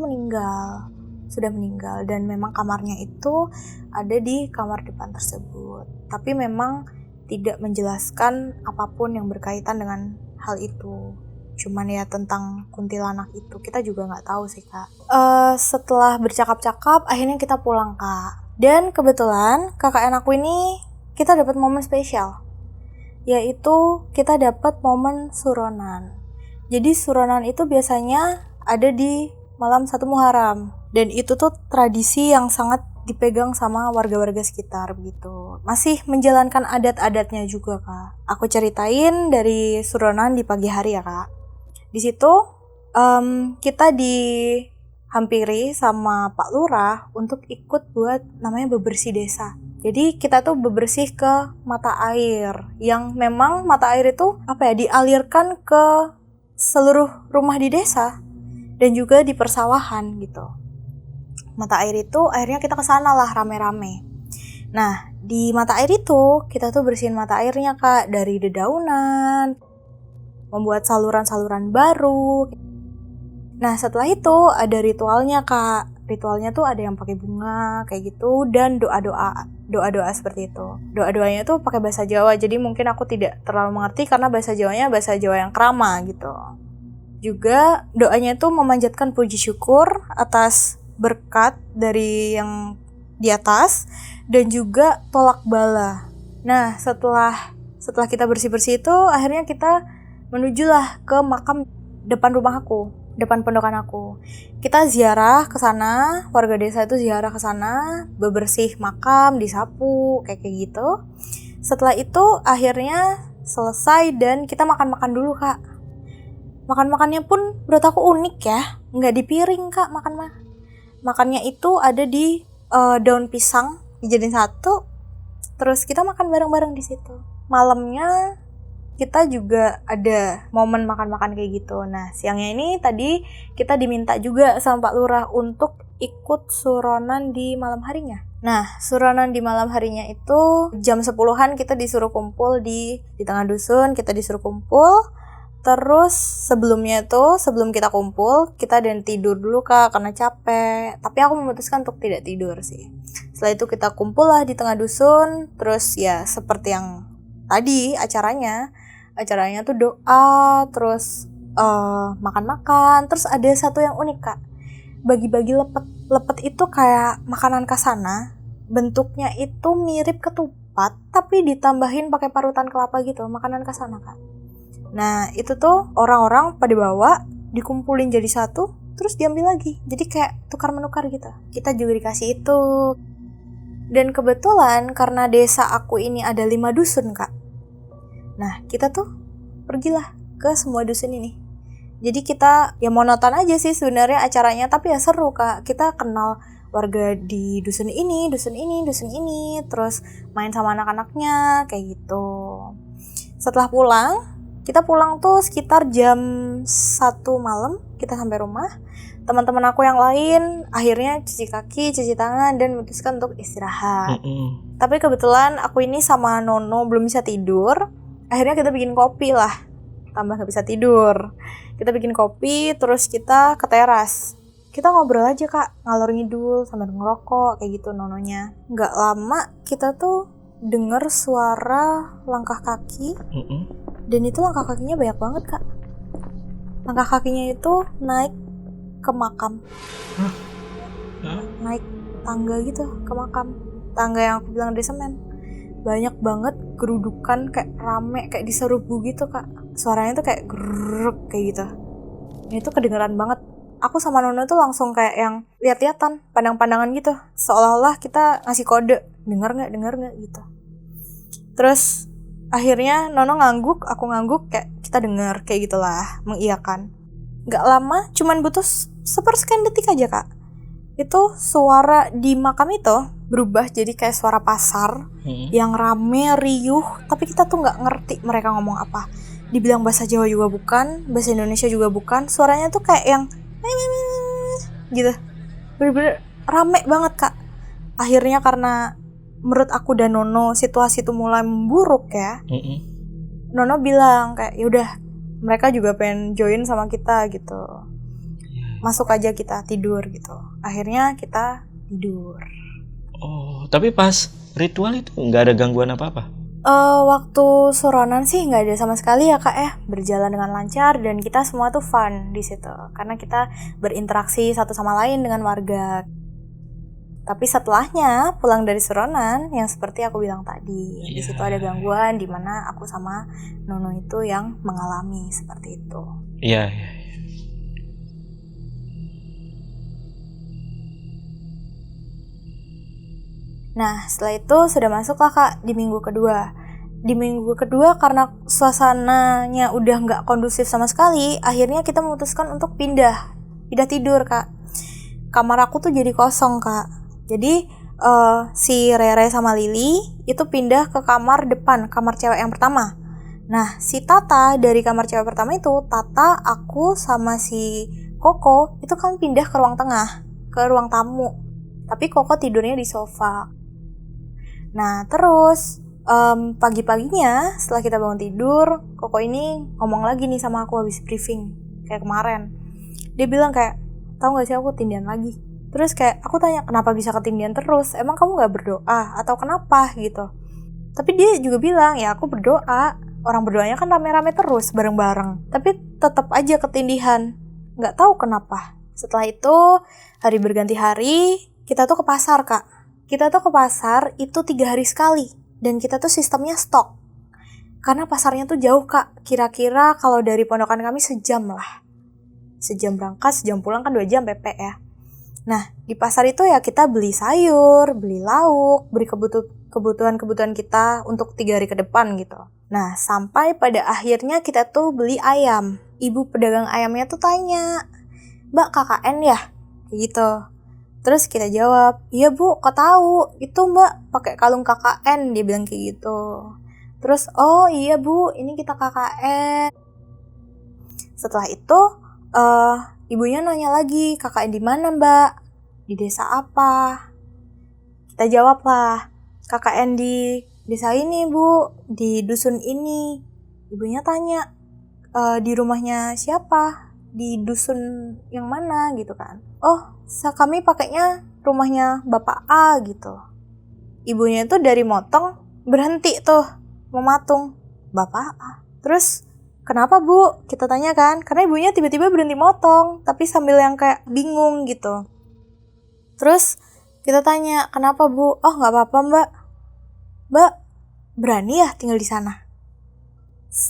sudah meninggal dan memang kamarnya itu ada di kamar depan tersebut. Tapi memang tidak menjelaskan apapun yang berkaitan dengan hal itu. Cuman ya tentang kuntilanak itu kita juga nggak tahu sih kak. Setelah bercakap-cakap akhirnya kita pulang kak. Dan kebetulan kakak anakku ini kita dapat momen spesial, yaitu kita dapat momen suronan. Jadi suronan itu biasanya ada di malam 1 Muharram. Dan itu tuh tradisi yang sangat dipegang sama warga-warga sekitar begitu. Masih menjalankan adat-adatnya juga kak. Aku ceritain dari suronan di pagi hari ya kak. Di situ kita dihampiri sama Pak Lurah untuk ikut buat namanya bebersih desa. Jadi kita tuh bebersih ke mata air yang memang mata air itu dialirkan ke seluruh rumah di desa dan juga di persawahan gitu. Mata air itu akhirnya kita kesana lah rame-rame. Nah di mata air itu kita tuh bersihin mata airnya kak, dari dedaunan, membuat saluran-saluran baru. Nah setelah itu ada ritualnya kak. Ritualnya tuh ada yang pakai bunga kayak gitu dan doa-doa seperti itu. Doa-doanya tuh pakai bahasa Jawa, jadi mungkin aku tidak terlalu mengerti karena bahasa Jawanya bahasa Jawa yang krama gitu. Juga doanya tuh memanjatkan puji syukur atas berkat dari yang di atas dan juga tolak bala. Nah setelah kita bersih-bersih itu akhirnya kita menujulah ke makam depan rumah aku, depan pondokan aku. Kita ziarah ke sana, warga desa itu ziarah ke sana, bebersih makam, disapu, kayak gitu. Setelah itu akhirnya selesai dan kita makan-makan dulu kak. Makan-makannya pun menurut aku unik ya, nggak di piring kak makannya itu ada di daun pisang dijadiin satu, terus kita makan bareng-bareng di situ. Malamnya kita juga ada momen makan-makan kayak gitu. Nah siangnya ini tadi kita diminta juga sama Pak Lurah untuk ikut suronan di malam harinya. Nah suronan di malam harinya itu jam 10-an kita disuruh kumpul di tengah dusun, kita disuruh kumpul. Terus sebelum kita kumpul kita dan tidur dulu kak karena capek. Tapi aku memutuskan untuk tidak tidur sih. Setelah itu kita kumpul lah di tengah dusun. Terus ya seperti yang tadi acaranya tuh doa, terus makan-makan. Terus ada satu yang unik kak, bagi-bagi lepet itu kayak makanan khasana, bentuknya itu mirip ketupat tapi ditambahin pakai parutan kelapa gitu, makanan khasana kak. Nah itu tuh orang-orang pada bawa, dikumpulin jadi satu, terus diambil lagi, jadi kayak tukar menukar gitu. Kita juga dikasih itu. Dan kebetulan karena desa aku ini ada 5 dusun kak. Nah kita tuh pergilah ke semua dusun ini. Jadi kita ya monoton aja sih sebenarnya acaranya, tapi ya seru kak. Kita kenal warga di dusun ini, terus main sama anak-anaknya kayak gitu. Setelah kita pulang tuh sekitar jam 1 malam, kita sampai rumah. Teman-teman aku yang lain akhirnya cuci kaki, cuci tangan dan memutuskan untuk istirahat. Tapi kebetulan aku ini sama Nono belum bisa tidur. Akhirnya kita bikin kopi lah, tambah gak bisa tidur. Kita bikin kopi, terus kita ke teras. Kita ngobrol aja kak, ngalor ngidul sambil ngerokok kayak gitu Nononya. Gak lama kita tuh denger suara langkah kaki. Dan itu langkah kakinya banyak banget kak. Langkah kakinya itu naik ke makam. Naik tangga gitu ke makam. Tangga yang aku bilang dari semen. Banyak banget gerudukan, kayak rame, kayak diserbu gitu kak. Suaranya tuh kayak gerrrrk kayak gitu. Ini tuh kedengeran banget. Aku sama Nono tuh langsung kayak yang lihat-lihatan, pandang-pandangan gitu. Seolah-olah kita ngasih kode, dengar nggak gitu. Terus akhirnya Nono ngangguk, aku ngangguk, kayak kita dengar kayak gitulah, mengiyakan. Gak lama, cuman butuh sepersekian detik aja kak, itu suara di makam itu berubah jadi kayak suara pasar yang rame, riuh, tapi kita tuh gak ngerti mereka ngomong apa. Dibilang bahasa Jawa juga bukan, bahasa Indonesia juga bukan, suaranya tuh kayak yang gitu, bener-bener rame banget kak. Akhirnya karena menurut aku dan Nono situasi itu mulai memburuk ya, Nono bilang kayak yaudah mereka juga pengen join sama kita gitu, masuk aja kita tidur gitu. Akhirnya kita tidur. Oh, tapi pas ritual itu nggak ada gangguan apa-apa? Waktu suronan sih nggak ada sama sekali ya kak ya, berjalan dengan lancar dan kita semua tuh fun di situ karena kita berinteraksi satu sama lain dengan warga. Tapi setelahnya pulang dari suronan, yang seperti aku bilang tadi, di situ ada gangguan di mana aku sama Nono itu yang mengalami seperti itu. Iya. Nah, setelah itu sudah masuklah kak di minggu kedua. Di minggu kedua karena suasananya udah nggak kondusif sama sekali, akhirnya kita memutuskan untuk pindah tidur kak. Kamar aku tuh jadi kosong kak. Jadi si Rere sama Lili itu pindah ke kamar depan, kamar cewek yang pertama. Nah, si Tata dari kamar cewek pertama itu, Tata, aku sama si Koko itu kan pindah ke ruang tengah, ke ruang tamu. Tapi Koko tidurnya di sofa. Nah, terus pagi-paginya setelah kita bangun tidur, Koko ini ngomong lagi nih sama aku habis briefing kayak kemarin. Dia bilang kayak, tahu nggak sih aku ketindihan lagi. Terus kayak aku tanya, kenapa bisa ketindihan terus? Emang kamu nggak berdoa atau kenapa gitu? Tapi dia juga bilang, ya aku berdoa. Orang berdoanya kan rame-rame terus bareng-bareng. Tapi tetap aja ketindihan. Nggak tahu kenapa. Setelah itu hari berganti hari, kita tuh ke pasar kak. Kita tuh ke pasar itu 3 hari sekali. Dan kita tuh sistemnya stok. Karena pasarnya tuh jauh kak. Kira-kira kalau dari pondokan kami sejam lah. Sejam berangkat, sejam pulang kan 2 jam PP ya. Nah, di pasar itu ya kita beli sayur, beli lauk, beli kebutuhan-kebutuhan kita untuk 3 hari ke depan gitu. Nah, sampai pada akhirnya kita tuh beli ayam. Ibu pedagang ayamnya tuh tanya, Mbak KKN ya? Kayak gitu. Terus kita jawab, iya bu, kok tahu? Itu mbak pakai kalung KKN, dia bilang kayak gitu. Terus, oh iya bu, ini kita KKN. Setelah itu, ibunya nanya lagi, KKN di mana mbak? Di desa apa? Kita jawab lah, KKN di desa ini bu, di dusun ini. Ibunya tanya, di rumahnya siapa? Di dusun yang mana gitu kan? Oh, kami pakainya rumahnya Bapak A gitu. Ibunya itu dari motong berhenti tuh mematung Bapak A. Terus kenapa bu? Kita tanya kan, karena ibunya tiba-tiba berhenti motong, tapi sambil yang kayak bingung gitu. Terus kita tanya, kenapa bu? Oh nggak apa-apa mbak. Mbak berani ya tinggal di sana?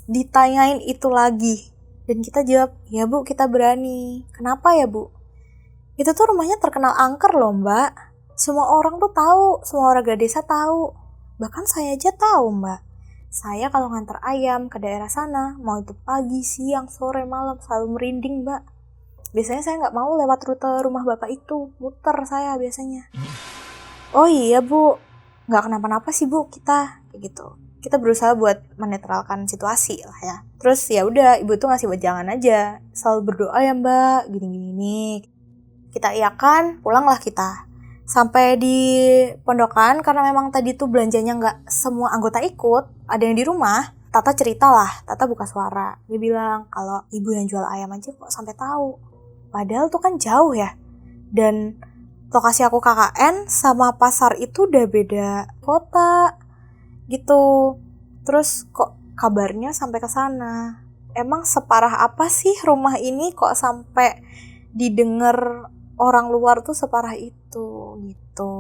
Ditanyain itu lagi. Dan kita jawab, ya bu kita berani. Kenapa ya bu? Itu tuh rumahnya terkenal angker loh mbak. Semua orang tuh tahu, semua warga desa tahu. Bahkan saya aja tahu mbak. Saya kalau nganter ayam ke daerah sana, mau itu pagi, siang, sore, malam, selalu merinding mbak. Biasanya saya nggak mau lewat rute rumah bapak itu, muter saya biasanya. Oh iya bu, nggak kenapa-napa sih bu kita, kayak gitu. Kita berusaha buat menetralkan situasi lah ya. Terus ya udah, ibu tuh ngasih wejangan aja, selalu berdoa ya mbak, gini-gini. Kita iakan, pulanglah kita. Sampai di pondokan, karena memang tadi tuh belanjanya nggak semua anggota ikut, ada yang di rumah. Tata cerita lah, Tata buka suara. Dia bilang kalau ibu yang jual ayam aja kok sampai tahu. Padahal tuh kan jauh ya. Dan lokasi aku KKN sama pasar itu udah beda kota gitu. Terus kok kabarnya sampai ke sana. Emang separah apa sih rumah ini kok sampai didengar orang luar tuh separah itu gitu.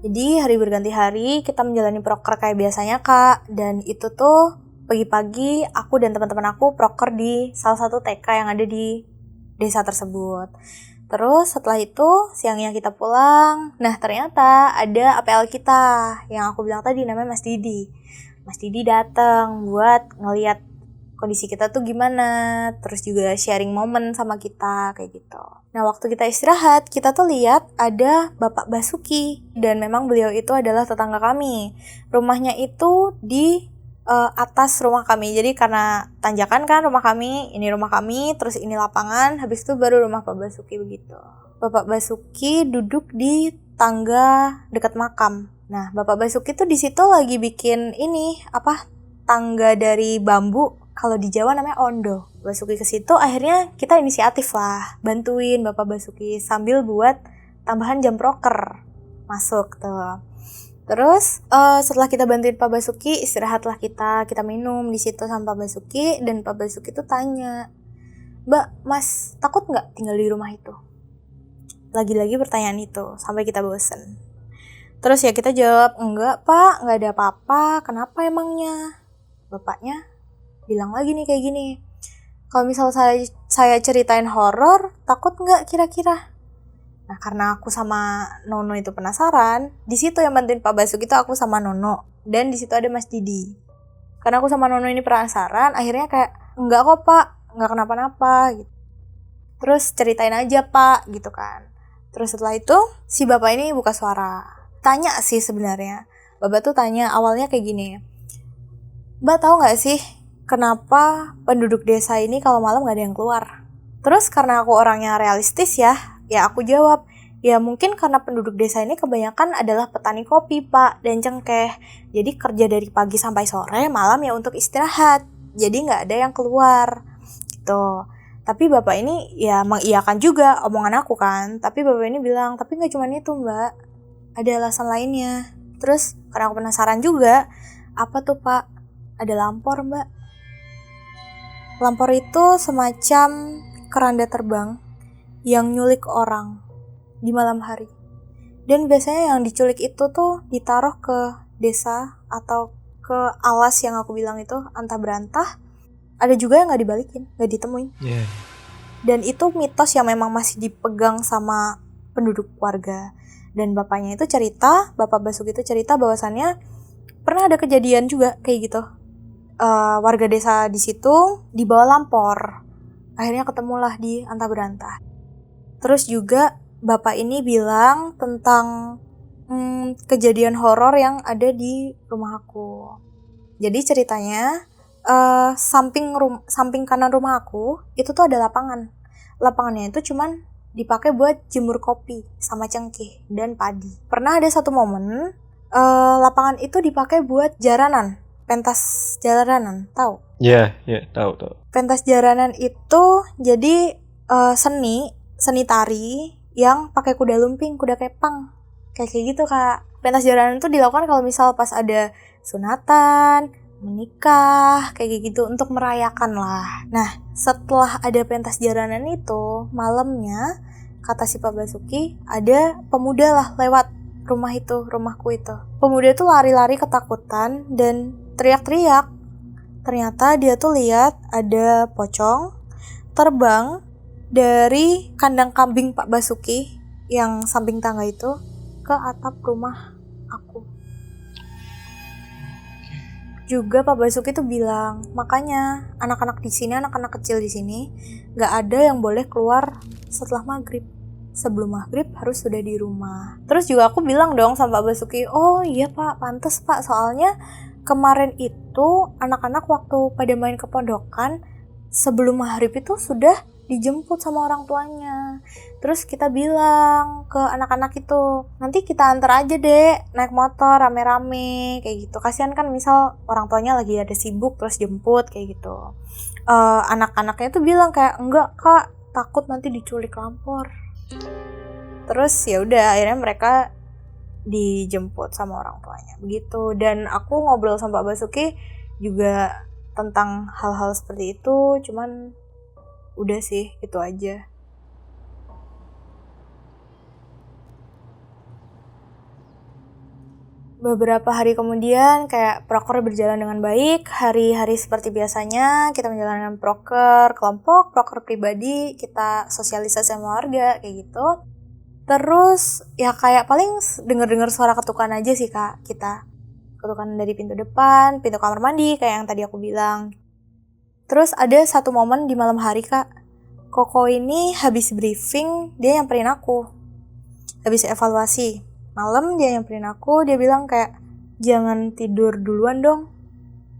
Jadi hari berganti hari kita menjalani proker kayak biasanya kak. Dan itu tuh pagi-pagi aku dan teman-teman aku proker di salah satu TK yang ada di desa tersebut. Terus setelah itu siangnya kita pulang. Nah ternyata ada APL kita yang aku bilang tadi namanya Mas Didi. Mas Didi datang buat ngeliat kondisi kita tuh gimana, terus juga sharing momen sama kita kayak gitu. Nah waktu kita istirahat, kita tuh lihat ada Bapak Basuki, dan memang beliau itu adalah tetangga kami. Rumahnya itu di atas rumah kami, jadi karena tanjakan kan rumah kami, ini rumah kami, terus ini lapangan, habis itu baru rumah Pak Basuki begitu. Bapak Basuki duduk di tangga dekat makam. Nah Bapak Basuki tuh di situ lagi bikin ini tangga dari bambu. Kalau di Jawa namanya ondo. Basuki ke situ, akhirnya kita inisiatif lah, bantuin Bapak Basuki sambil buat tambahan jam proker masuk tuh. Terus setelah kita bantuin Pak Basuki, istirahatlah kita minum di situ sama Pak Basuki, dan Pak Basuki tuh tanya, "Mbak, Mas takut nggak tinggal di rumah itu?" Lagi-lagi pertanyaan itu sampai kita bosen. Terus ya kita jawab, "Enggak Pak, nggak ada apa-apa. Kenapa emangnya?" Bapaknya bilang lagi nih kayak gini, "Kalau misal saya ceritain horor, takut nggak kira-kira?" Nah karena aku sama Nono itu penasaran, di situ yang bantuin Pak Basuki itu aku sama Nono, dan di situ ada Mas Didi. Karena aku sama Nono ini penasaran, akhirnya kayak, "Enggak kok Pak, nggak kenapa-napa." Gitu. Terus ceritain aja Pak, gitu kan. Terus setelah itu si bapak ini buka suara, tanya sih sebenarnya. Bapak tuh tanya awalnya kayak gini, "Mbak tahu nggak sih kenapa penduduk desa ini kalau malam gak ada yang keluar?" Terus karena aku orangnya realistis ya aku jawab, "Ya mungkin karena penduduk desa ini kebanyakan adalah petani kopi Pak dan cengkeh. Jadi kerja dari pagi sampai sore, malam ya untuk istirahat. Jadi gak ada yang keluar." Gitu. Tapi bapak ini ya mengiyakan juga omongan aku kan. Tapi bapak ini bilang, "Tapi gak cuma itu Mbak, ada alasan lainnya." Terus karena aku penasaran juga, "Apa tuh Pak?" "Ada lampor Mbak." Lampor itu semacam keranda terbang yang nyulik orang di malam hari. Dan biasanya yang diculik itu tuh ditaruh ke desa atau ke alas yang aku bilang itu, antah berantah. Ada juga yang gak dibalikin, gak ditemuin. Yeah. Dan itu mitos yang memang masih dipegang sama penduduk warga. Dan bapaknya itu cerita, Bapak Basuki itu cerita bahwasannya pernah ada kejadian juga kayak gitu. Warga desa di situ dibawa lampor. Akhirnya ketemulah di antah berantah. Terus juga bapak ini bilang tentang kejadian horor yang ada di rumah aku. Jadi ceritanya samping kanan rumah aku itu tuh ada lapangan. Lapangannya itu cuman dipakai buat jemur kopi sama cengkeh dan padi. Pernah ada satu momen lapangan itu dipakai buat jaranan, pentas jaranan, tahu? Iya, tahu. Pentas jaranan itu jadi seni tari yang pakai kuda lumping, kuda kepang. Kayak gitu, Kak. Pentas jaranan itu dilakukan kalau misal pas ada sunatan, menikah, kayak gitu untuk merayakan lah. Nah, setelah ada pentas jaranan itu, malamnya kata si Pak Basuki, ada pemuda lah lewat rumahku itu. Pemuda itu lari-lari ketakutan dan teriak-teriak. Ternyata dia tuh lihat ada pocong terbang dari kandang kambing Pak Basuki yang samping tangga itu ke atap rumah aku. Juga Pak Basuki tuh bilang, makanya anak-anak di sini, anak-anak kecil di sini, nggak ada yang boleh keluar setelah maghrib. Sebelum maghrib harus sudah di rumah. Terus juga aku bilang dong sama Pak Basuki, "Oh iya Pak, pantes Pak, soalnya kemarin itu anak-anak waktu pada main ke pondokan sebelum maghrib itu sudah dijemput sama orang tuanya. Terus kita bilang ke anak-anak itu, nanti kita antar aja deh naik motor rame-rame kayak gitu. Kasihan kan misal orang tuanya lagi ada sibuk terus jemput kayak gitu." Anak-anaknya tuh bilang kayak, "Enggak Kak, takut nanti diculik lampor." Terus ya udah akhirnya mereka dijemput sama orang tuanya begitu. Dan aku ngobrol sama Pak Basuki juga tentang hal-hal seperti itu, cuman udah sih itu aja. Beberapa hari kemudian kayak proker berjalan dengan baik, hari-hari seperti biasanya kita menjalankan proker kelompok, proker pribadi, kita sosialisasi sama warga kayak gitu. Terus ya kayak paling denger-dengar suara ketukan aja sih Kak kita. Ketukan dari pintu depan, pintu kamar mandi kayak yang tadi aku bilang. Terus ada satu momen di malam hari Kak, Koko ini habis briefing, dia nyamperin aku. Habis evaluasi, malam dia nyamperin aku, dia bilang kayak, jangan tidur duluan dong,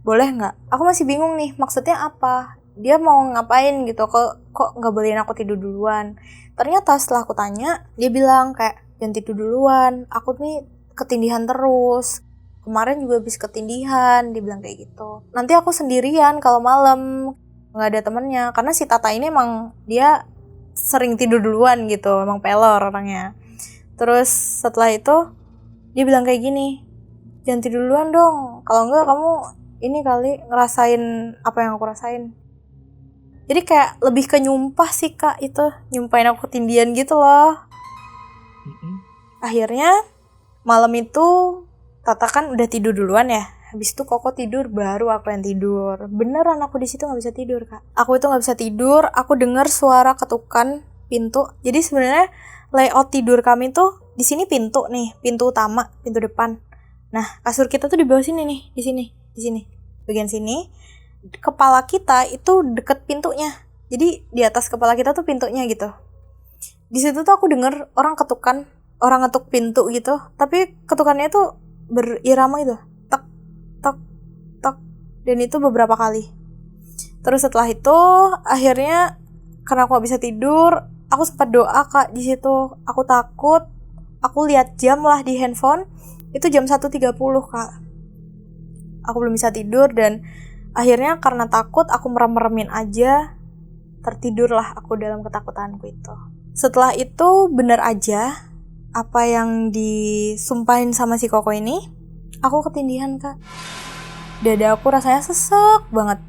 boleh nggak? Aku masih bingung nih, maksudnya apa? Dia mau ngapain gitu, kok nggak bolehin aku tidur duluan? Ternyata setelah aku tanya, dia bilang kayak, jangan tidur duluan, aku nih ketindihan terus. Kemarin juga habis ketindihan, dia bilang kayak gitu. Nanti aku sendirian kalau malam, nggak ada temennya, karena si Tata ini emang dia sering tidur duluan gitu, emang pelor orangnya. Terus setelah itu dia bilang kayak gini, jangan tidur duluan dong, kalau enggak kamu ini kali ngerasain apa yang aku rasain. Jadi kayak lebih ke nyumpah sih Kak, itu nyumpahin aku ketindihan gitu loh. Akhirnya malam itu Tata kan udah tidur duluan ya, habis itu Koko tidur, baru aku yang tidur. Beneran aku di situ nggak bisa tidur Kak. Aku itu nggak bisa tidur, aku dengar suara ketukan pintu. Jadi sebenarnya layout tidur kami tuh di sini pintu nih, pintu utama, pintu depan. Nah, kasur kita tuh di bawah sini nih, di sini, bagian sini. Kepala kita itu deket pintunya. Jadi di atas kepala kita tuh pintunya gitu. Di situ tuh aku denger orang ketukan, orang ngetuk pintu gitu, tapi ketukannya tuh berirama gitu, tek, tek, tek, dan itu beberapa kali. Terus setelah itu akhirnya karena aku gak bisa tidur, aku sempat doa Kak di situ. Aku takut, aku lihat jam lah di handphone, itu jam 1.30 Kak. Aku belum bisa tidur dan akhirnya karena takut aku merem-meremin aja, tertidurlah aku dalam ketakutanku itu. Setelah itu bener aja apa yang disumpahin sama si Koko ini, aku ketindihan Kak. Dada aku rasanya sesek banget.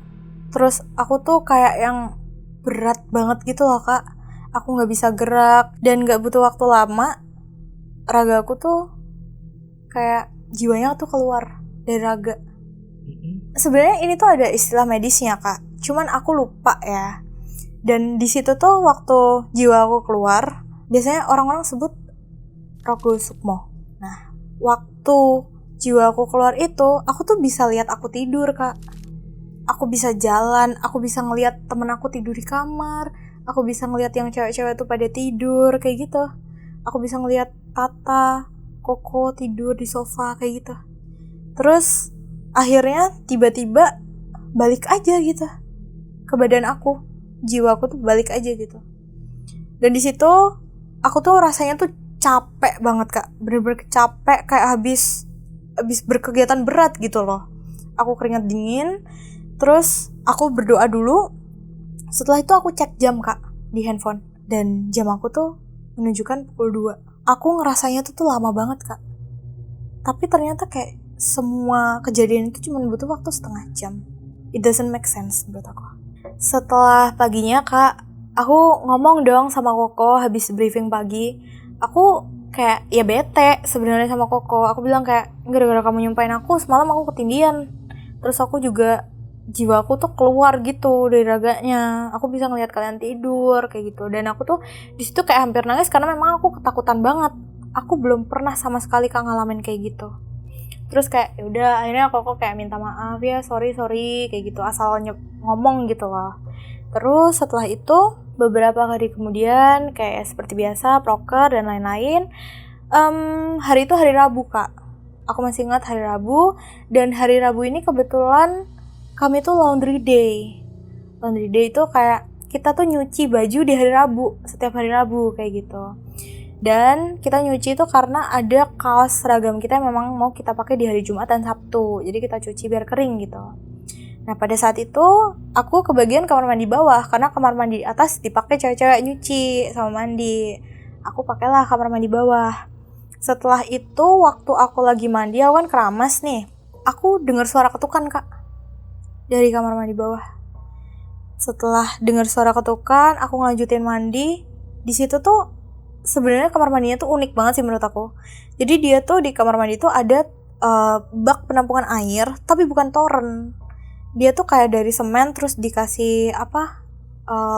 Terus aku tuh kayak yang berat banget gitu loh Kak. Aku gak bisa gerak dan gak butuh waktu lama, raga aku tuh kayak jiwanya tuh keluar dari raga. Sebenarnya ini tuh ada istilah medisnya Kak, cuman aku lupa ya. Dan di situ tuh waktu jiwa aku keluar, biasanya orang-orang sebut rogo sukmo. Nah, waktu jiwa aku keluar itu, aku tuh bisa lihat aku tidur Kak. Aku bisa jalan, aku bisa ngelihat temen aku tidur di kamar, aku bisa ngelihat yang cewek-cewek tuh pada tidur kayak gitu. Aku bisa ngelihat Tata, Koko tidur di sofa kayak gitu. Terus akhirnya tiba-tiba balik aja gitu ke badan aku, jiwa aku tuh balik aja gitu. Dan di situ aku tuh rasanya tuh capek banget Kak, bener-bener capek kayak habis berkegiatan berat gitu loh. Aku keringat dingin. Terus aku berdoa dulu. Setelah itu aku cek jam Kak di handphone, dan jam aku tuh menunjukkan pukul 2. Aku ngerasanya tuh lama banget Kak. Tapi ternyata kayak semua kejadian itu cuma butuh waktu setengah jam. It doesn't make sense menurut aku. Setelah paginya Kak, aku ngomong dong sama Koko habis briefing pagi. Aku kayak ya bete sebenarnya sama Koko. Aku bilang kayak, gara-gara kamu nyumpahin aku semalam aku ketindihan. Terus aku juga jiwaku tuh keluar gitu dari raganya. Aku bisa ngelihat kalian tidur kayak gitu. Dan aku tuh di situ kayak hampir nangis karena memang aku ketakutan banget. Aku belum pernah sama sekali Kak ngalamin kayak gitu. Terus kayak yaudah akhirnya Koko kayak minta maaf ya, sorry kayak gitu, asal ngomong gitu loh. Terus setelah itu beberapa hari kemudian kayak seperti biasa proker dan lain-lain. Hari itu hari Rabu Kak. Aku masih ingat hari Rabu. Dan hari Rabu ini kebetulan kami tuh laundry day. Laundry day itu kayak kita tuh nyuci baju di hari Rabu, setiap hari Rabu kayak gitu. Dan kita nyuci itu karena ada kaos seragam kita yang memang mau kita pakai di hari Jumat dan Sabtu. Jadi kita cuci biar kering gitu. Nah pada saat itu aku kebagian kamar mandi bawah, karena kamar mandi atas dipakai cewek-cewek nyuci sama mandi. Aku pakailah kamar mandi bawah. Setelah itu waktu aku lagi mandi, aku kan keramas nih. Aku dengar suara ketukan Kak dari kamar mandi bawah. Setelah dengar suara ketukan, aku ngelanjutin mandi. Di situ tuh sebenarnya kamar mandinya tuh unik banget sih menurut aku. Jadi dia tuh di kamar mandi tuh ada bak penampungan air, tapi bukan toren. Dia tuh kayak dari semen terus dikasih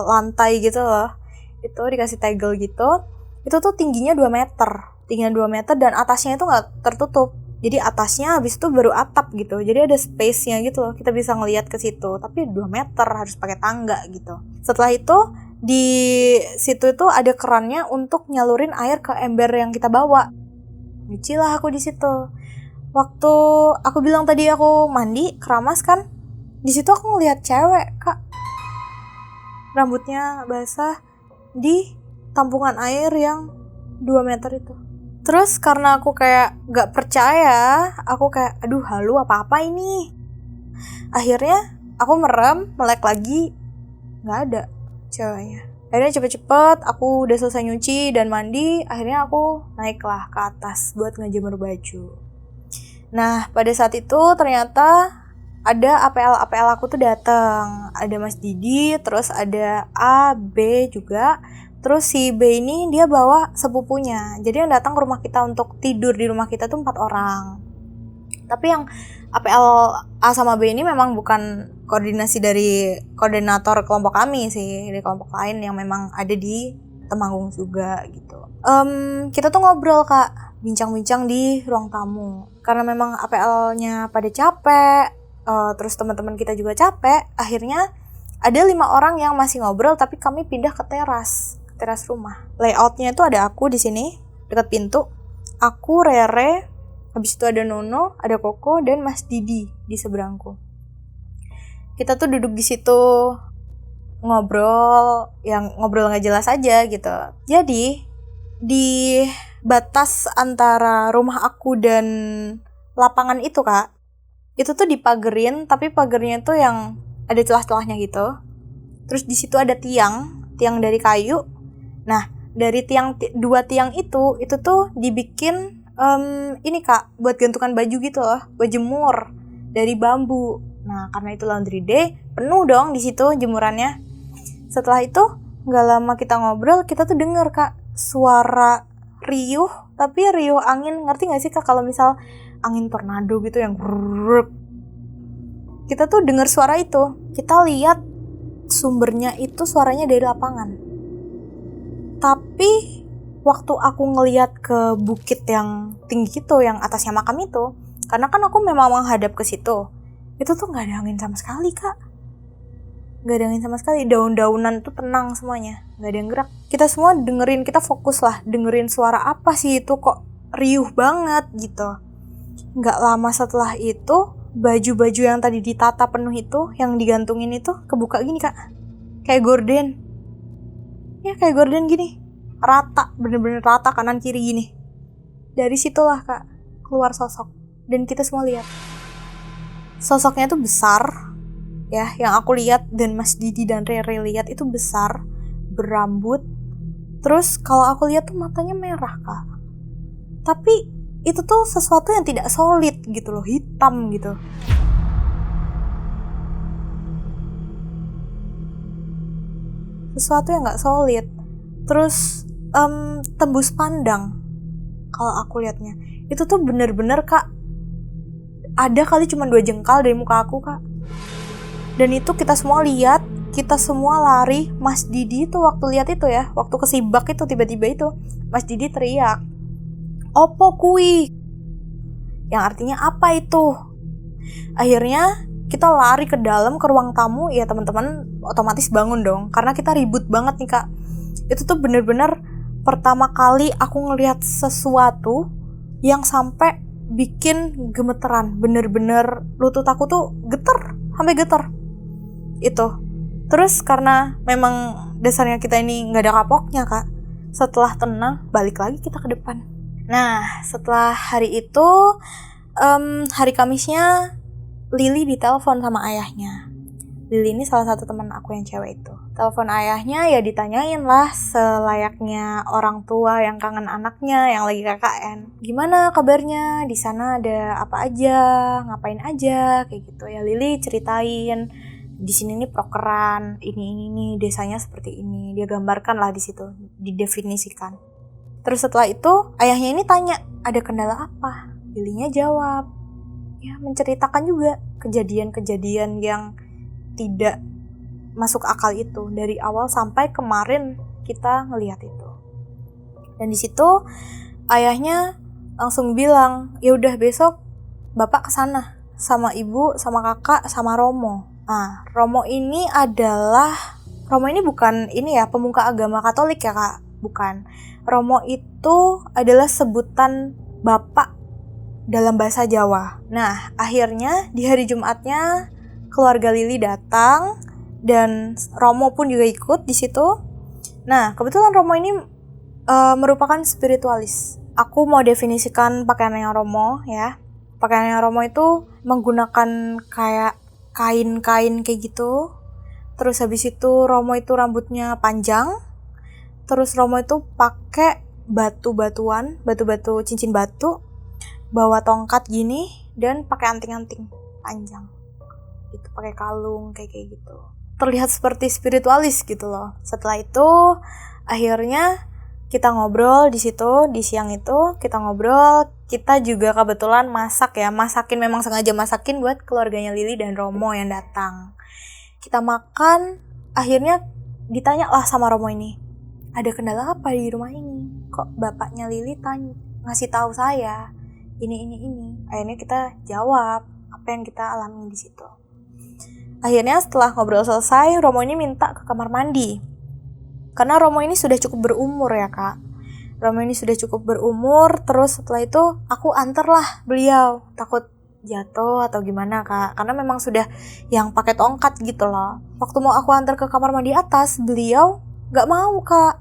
lantai gitu loh. Itu dikasih tegel gitu. Itu tuh tingginya 2 meter. Tingginya 2 meter dan atasnya itu nggak tertutup. Jadi atasnya habis itu baru atap gitu. Jadi ada space-nya gitu loh. Kita bisa ngelihat ke situ. Tapi 2 meter harus pakai tangga gitu. Setelah itu di situ itu ada kerannya untuk nyalurin air ke ember yang kita bawa. Nyuci lah aku di situ. Waktu aku bilang tadi aku mandi keramas kan, di situ aku ngelihat cewek Kak, rambutnya basah di tampungan air yang 2 meter itu. Terus karena aku kayak gak percaya, aku kayak aduh halu apa-apa ini. Akhirnya aku merem, melek lagi, gak ada ceweknya. Akhirnya cepet-cepet aku udah selesai nyuci dan mandi, akhirnya aku naiklah ke atas buat ngejemur baju. Nah pada saat itu ternyata ada APL aku tuh datang, ada Mas Didi, terus ada A, B juga. Terus si B ini dia bawa sepupunya. Jadi yang datang ke rumah kita untuk tidur di rumah kita tuh 4 orang. Tapi yang APL A sama B ini memang bukan koordinasi dari koordinator kelompok kami sih, dari kelompok lain yang memang ada di Temanggung juga gitu. Kita tuh ngobrol Kak, bincang-bincang di ruang tamu. Karena memang APL-nya pada capek, terus teman-teman kita juga capek, akhirnya ada 5 orang yang masih ngobrol tapi kami pindah ke teras rumah. Layoutnya itu ada aku di sini dekat pintu, aku, Rere, habis itu ada Nono, ada Koko dan Mas Didi di seberangku. Kita tuh duduk di situ ngobrol nggak jelas aja gitu. Jadi di batas antara rumah aku dan lapangan itu Kak, itu tuh dipagerin, tapi pagernya tuh yang ada celah-celahnya gitu. Terus di situ ada tiang dari kayu. Nah dari 2 tiang itu tuh dibikin ini Kak, buat gantungan baju gitu loh, buat jemur dari bambu. Nah karena itu laundry day, penuh dong di situ jemurannya. Setelah itu nggak lama kita ngobrol, kita tuh denger Kak suara riuh, tapi riuh angin. Ngerti nggak sih Kak kalau misal angin tornado gitu yang brrrr. Kita tuh denger suara itu. Kita lihat sumbernya itu suaranya dari lapangan. Tapi waktu aku ngelihat ke bukit yang tinggi itu, yang atasnya makam itu, karena kan aku memang menghadap ke situ, itu tuh nggak ada angin sama sekali Kak. Nggak ada angin sama sekali, daun-daunan tuh tenang semuanya, nggak ada yang gerak. Kita semua dengerin, kita fokus lah dengerin suara apa sih itu, kok riuh banget gitu. Nggak lama setelah itu, baju-baju yang tadi ditata penuh itu, yang digantungin itu kebuka gini Kak, kayak gorden. Ya kayak gorden gini, rata, bener-bener rata kanan kiri gini. Dari situlah Kak keluar sosok, dan kita semua lihat. Sosoknya tuh besar, ya, yang aku lihat dan Mas Didi dan Rere lihat itu besar, berambut. Terus kalau aku lihat tuh matanya merah Kak. Tapi itu tuh sesuatu yang tidak solid gitu loh, hitam gitu. Sesuatu yang gak solid. Terus tembus pandang kalau aku lihatnya. Itu tuh bener-bener Kak, ada kali cuma 2 jengkal dari muka aku Kak. Dan itu kita semua lihat, kita semua lari. Mas Didi tuh waktu lihat itu ya, waktu kesibak itu tiba-tiba itu Mas Didi teriak, "Opo kui?" Yang artinya apa itu? Akhirnya kita lari ke dalam, ke ruang tamu. Ya teman-teman otomatis bangun dong, karena kita ribut banget nih Kak. Itu tuh bener-bener pertama kali aku ngelihat sesuatu yang sampai bikin gemeteran. Bener-bener lutut aku tuh geter, sampai geter. Itu. Terus karena memang dasarnya kita ini gak ada kapoknya Kak, setelah tenang balik lagi kita ke depan. Nah setelah hari itu, hari Kamisnya Lili ditelepon sama ayahnya. Lili ini salah satu teman aku yang cewek itu. Telepon ayahnya, ya ditanyain lah selayaknya orang tua yang kangen anaknya yang lagi KKN. Gimana kabarnya? Di sana ada apa aja? Ngapain aja? Kayak gitu ya. Lili ceritain, di sini nih prokeran, ini desanya seperti ini. Dia gambarkan lah di situ, didefinisikan. Terus setelah itu ayahnya ini tanya, ada kendala apa? Lilinya jawab, ya menceritakan juga kejadian-kejadian yang tidak masuk akal itu dari awal sampai kemarin kita ngelihat itu. Dan di situ ayahnya langsung bilang, ya udah besok bapak kesana sama ibu, sama kakak, sama Romo. Nah, Romo ini bukan ini ya pemuka agama Katolik ya kak, bukan. Romo itu adalah sebutan bapak dalam bahasa Jawa. Nah, akhirnya di hari Jumatnya keluarga Lili datang dan Romo pun juga ikut di situ. Nah, kebetulan Romo ini merupakan spiritualis. Aku mau definisikan pakaiannya Romo ya. Pakaiannya Romo itu menggunakan kayak kain-kain kayak gitu. Terus habis itu Romo itu rambutnya panjang. Terus Romo itu pakai batu cincin batu, bawa tongkat gini dan pakai anting-anting panjang. Gitu, pakai kalung kayak gitu. Terlihat seperti spiritualis gitu loh. Setelah itu akhirnya kita ngobrol di situ, di siang itu kita ngobrol. Kita juga kebetulan memang sengaja masakin buat keluarganya Lili dan Romo yang datang. Kita makan, akhirnya ditanya lah sama Romo ini, ada kendala apa di rumah ini? Kok bapaknya Lili ngasih tahu saya ini. Akhirnya kita jawab apa yang kita alami di situ. Akhirnya setelah ngobrol selesai, Romo ini minta ke kamar mandi. Karena Romo ini sudah cukup berumur ya kak. Romo ini sudah cukup berumur, terus setelah itu aku anterlah beliau. Takut jatuh atau gimana kak. Karena memang sudah yang pakai tongkat gitu loh. Waktu mau aku antar ke kamar mandi atas, beliau gak mau kak.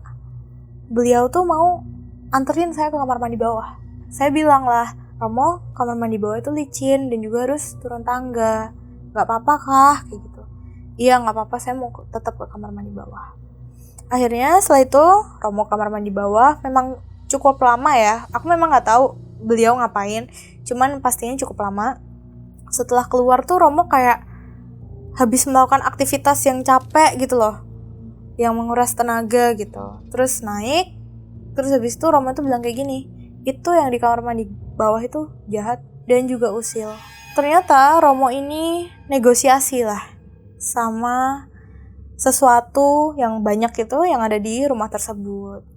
Beliau tuh mau anterin saya ke kamar mandi bawah. Saya bilang lah, Romo, kamar mandi bawah itu licin dan juga harus turun tangga. Gak apa-apa kah? Kayak gitu. Iya gak apa-apa, saya mau tetap ke kamar mandi bawah. Akhirnya setelah itu Romo kamar mandi bawah memang cukup lama ya. Aku memang gak tahu beliau ngapain, cuman pastinya cukup lama. Setelah keluar tuh Romo kayak habis melakukan aktivitas yang capek gitu loh, yang menguras tenaga gitu. Terus naik, terus habis itu Romo tuh bilang kayak gini, itu yang di kamar mandi bawah itu jahat dan juga usil. Ternyata Romo ini negosiasi lah sama sesuatu yang banyak itu yang ada di rumah tersebut.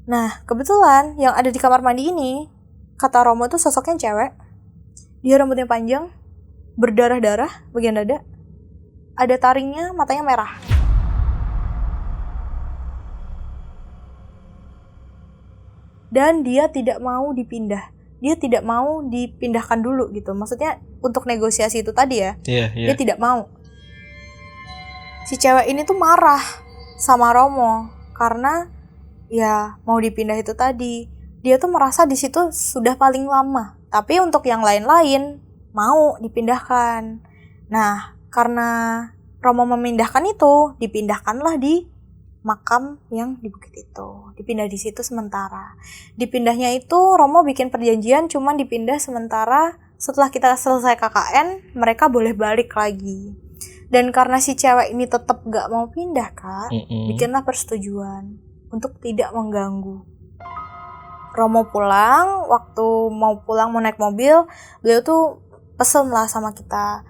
Nah, kebetulan yang ada di kamar mandi ini, kata Romo itu sosoknya cewek. Dia rambutnya panjang, berdarah-darah bagian dada, ada taringnya, matanya merah. Dan dia tidak mau dipindah. Dia tidak mau dipindahkan dulu gitu. Maksudnya untuk negosiasi itu tadi ya. Dia tidak mau. Si cewek ini tuh marah sama Romo karena ya mau dipindah itu tadi. Dia tuh merasa di situ sudah paling lama. Tapi untuk yang lain-lain mau dipindahkan. Nah, karena Romo memindahkan itu, dipindahkanlah di makam yang di bukit itu. Dipindah di situ sementara. Dipindahnya itu Romo bikin perjanjian cuman dipindah sementara, setelah kita selesai KKN, mereka boleh balik lagi. Dan karena si cewek ini tetap gak mau pindah kak, bikinlah persetujuan untuk tidak mengganggu. Romo pulang, waktu mau pulang mau naik mobil, beliau tuh pesen lah sama kita,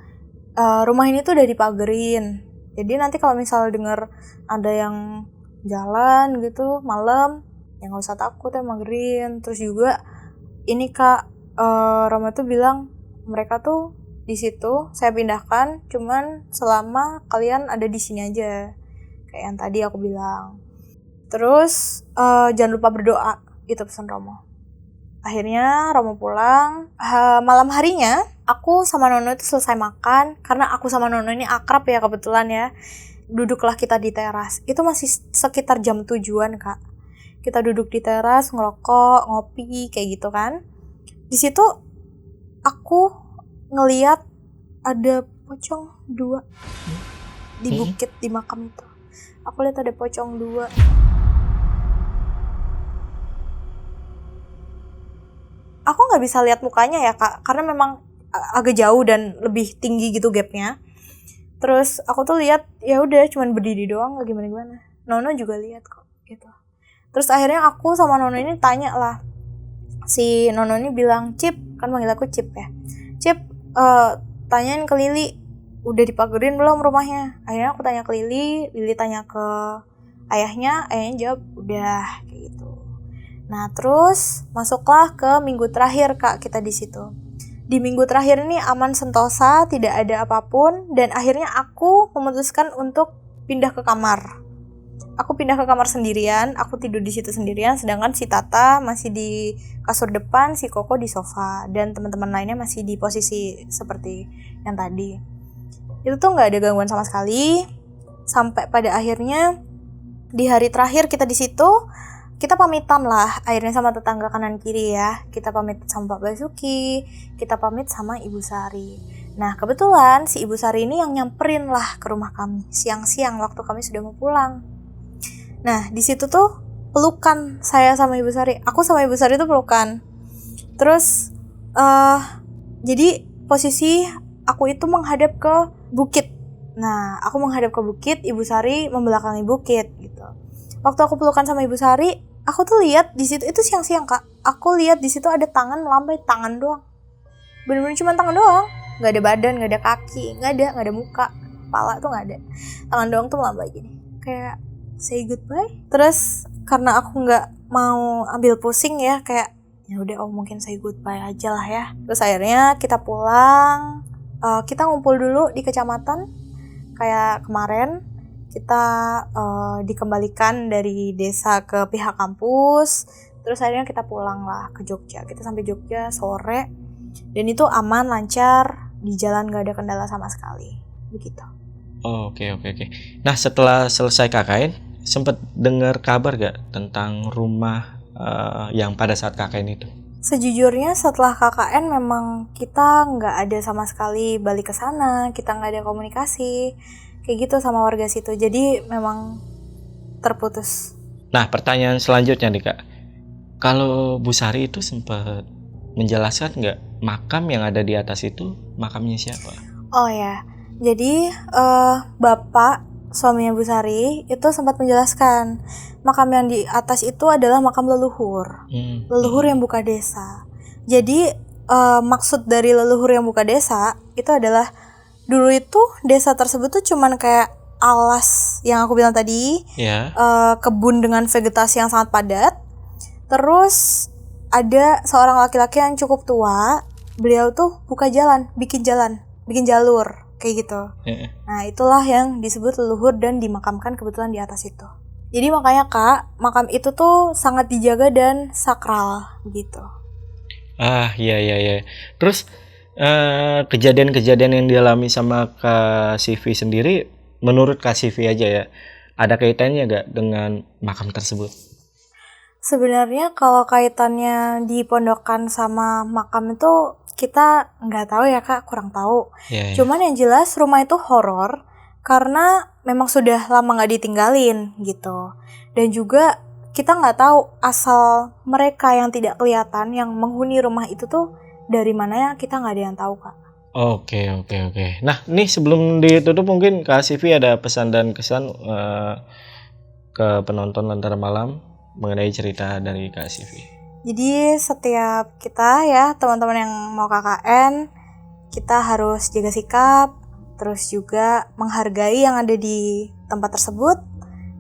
rumah ini tuh udah dipagerin. Jadi nanti kalau misal denger ada yang jalan gitu malam, ya gak usah takut ya magerin. Terus juga ini kak, Romo tuh bilang mereka tuh di situ saya pindahkan cuman selama kalian ada di sini aja, kayak yang tadi aku bilang. Terus jangan lupa berdoa, itu pesan Romo. Akhirnya Romo pulang. Malam harinya aku sama Nono itu selesai makan, karena aku sama Nono ini akrab ya kebetulan ya. Duduklah kita di teras. Itu masih sekitar jam 7-an kak. Kita duduk di teras ngerokok, ngopi kayak gitu kan. Di situ aku ngeliat ada pocong 2 di bukit di makam itu. Aku lihat ada pocong 2. Aku nggak bisa lihat mukanya ya kak, karena memang agak jauh dan lebih tinggi gitu gapnya. Terus aku tuh lihat ya udah cuman berdiri doang, nggak gimana. Nono juga lihat kok gitu. Terus akhirnya aku sama Nono ini tanya lah, si Nono ini bilang, Cip, kan manggil aku Cip ya, Cip, tanyain ke Lili, udah dipagerin belum rumahnya? Akhirnya aku tanya ke Lili, Lili tanya ke ayahnya jawab udah, kayak gitu. Nah terus masuklah ke minggu terakhir Kak, kita di situ. Di minggu terakhir ini aman sentosa, tidak ada apapun, dan akhirnya aku memutuskan untuk pindah ke kamar. Aku pindah ke kamar sendirian, aku tidur di situ sendirian, sedangkan si Tata masih di kasur depan, si Koko di sofa, dan teman-teman lainnya masih di posisi seperti yang tadi. Itu tuh nggak ada gangguan sama sekali, sampai pada akhirnya di hari terakhir kita di situ, kita pamitan lah akhirnya sama tetangga kanan kiri ya. Kita pamit sama Pak Basuki, kita pamit sama Ibu Sari. Nah kebetulan si Ibu Sari ini yang nyamperin lah ke rumah kami siang-siang waktu kami sudah mau pulang. Nah di situ tuh pelukan saya sama Ibu Sari. Aku sama Ibu Sari tuh pelukan. Terus jadi posisi aku itu menghadap ke bukit. Nah aku menghadap ke bukit, Ibu Sari membelakangi bukit gitu. Waktu aku pelukan sama Ibu Sari, aku tuh lihat di situ, itu siang-siang Kak. Aku lihat di situ ada tangan melambai, tangan doang. Bener-bener cuma tangan doang, nggak ada badan, nggak ada kaki, nggak ada muka, kepala tuh nggak ada. Tangan doang tuh melambai gini, kayak say goodbye. Terus karena aku nggak mau ambil pusing ya, kayak ya udah mungkin say goodbye aja lah ya. Terus akhirnya kita pulang, kita ngumpul dulu di kecamatan kayak kemarin. Kita dikembalikan dari desa ke pihak kampus, terus akhirnya kita pulang lah ke Jogja. Kita sampai Jogja sore, dan itu aman, lancar, di jalan gak ada kendala sama sekali, begitu. Oke. Nah setelah selesai KKN, sempet dengar kabar gak tentang rumah yang pada saat KKN itu? Sejujurnya setelah KKN memang kita nggak ada sama sekali balik ke sana, kita nggak ada komunikasi kayak gitu sama warga situ, jadi memang terputus. Nah pertanyaan selanjutnya nih Kak, kalau Bu Sari itu sempat menjelaskan nggak makam yang ada di atas itu makamnya siapa? Oh ya, jadi bapak suaminya Bu Sari itu sempat menjelaskan makam yang di atas itu adalah makam leluhur, leluhur yang buka desa. Jadi maksud dari leluhur yang buka desa itu adalah dulu itu desa tersebut tuh cuman kayak alas yang aku bilang tadi, kebun dengan vegetasi yang sangat padat. Terus ada seorang laki-laki yang cukup tua, beliau tuh buka jalan, bikin jalur kayak gitu. Nah itulah yang disebut leluhur dan dimakamkan kebetulan di atas itu. Jadi makanya Kak, makam itu tuh sangat dijaga dan sakral gitu. Iya. Terus kejadian-kejadian yang dialami sama Kak Sivi sendiri, menurut Kak Sivi aja ya, ada kaitannya gak dengan makam tersebut? Sebenarnya kalau kaitannya di pondokan sama makam itu kita nggak tahu ya Kak, kurang tahu. Cuman yang jelas rumah itu horor karena memang sudah lama nggak ditinggalin gitu. Dan juga kita nggak tahu asal mereka yang tidak kelihatan yang menghuni rumah itu tuh dari mana ya, kita nggak ada yang tahu Kak. Oke. Nah nih sebelum ditutup mungkin Kak Sivi ada pesan dan kesan ke penonton Lentera Malam mengenai cerita dari Kak Sivi. Jadi setiap kita ya teman-teman yang mau KKN, kita harus jaga sikap, terus juga menghargai yang ada di tempat tersebut,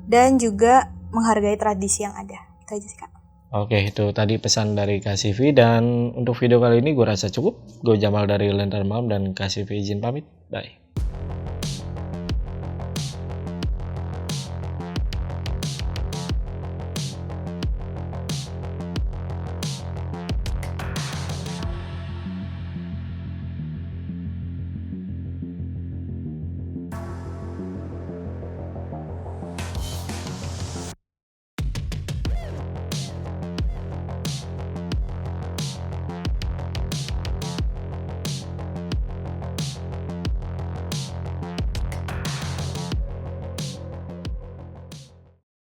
dan juga menghargai tradisi yang ada. Itu aja sih Kak. Oke, itu tadi pesan dari Kak Sivi, dan untuk video kali ini gue rasa cukup. Gue Jamal dari Lentera Malam dan Kak Sivi izin pamit. Bye.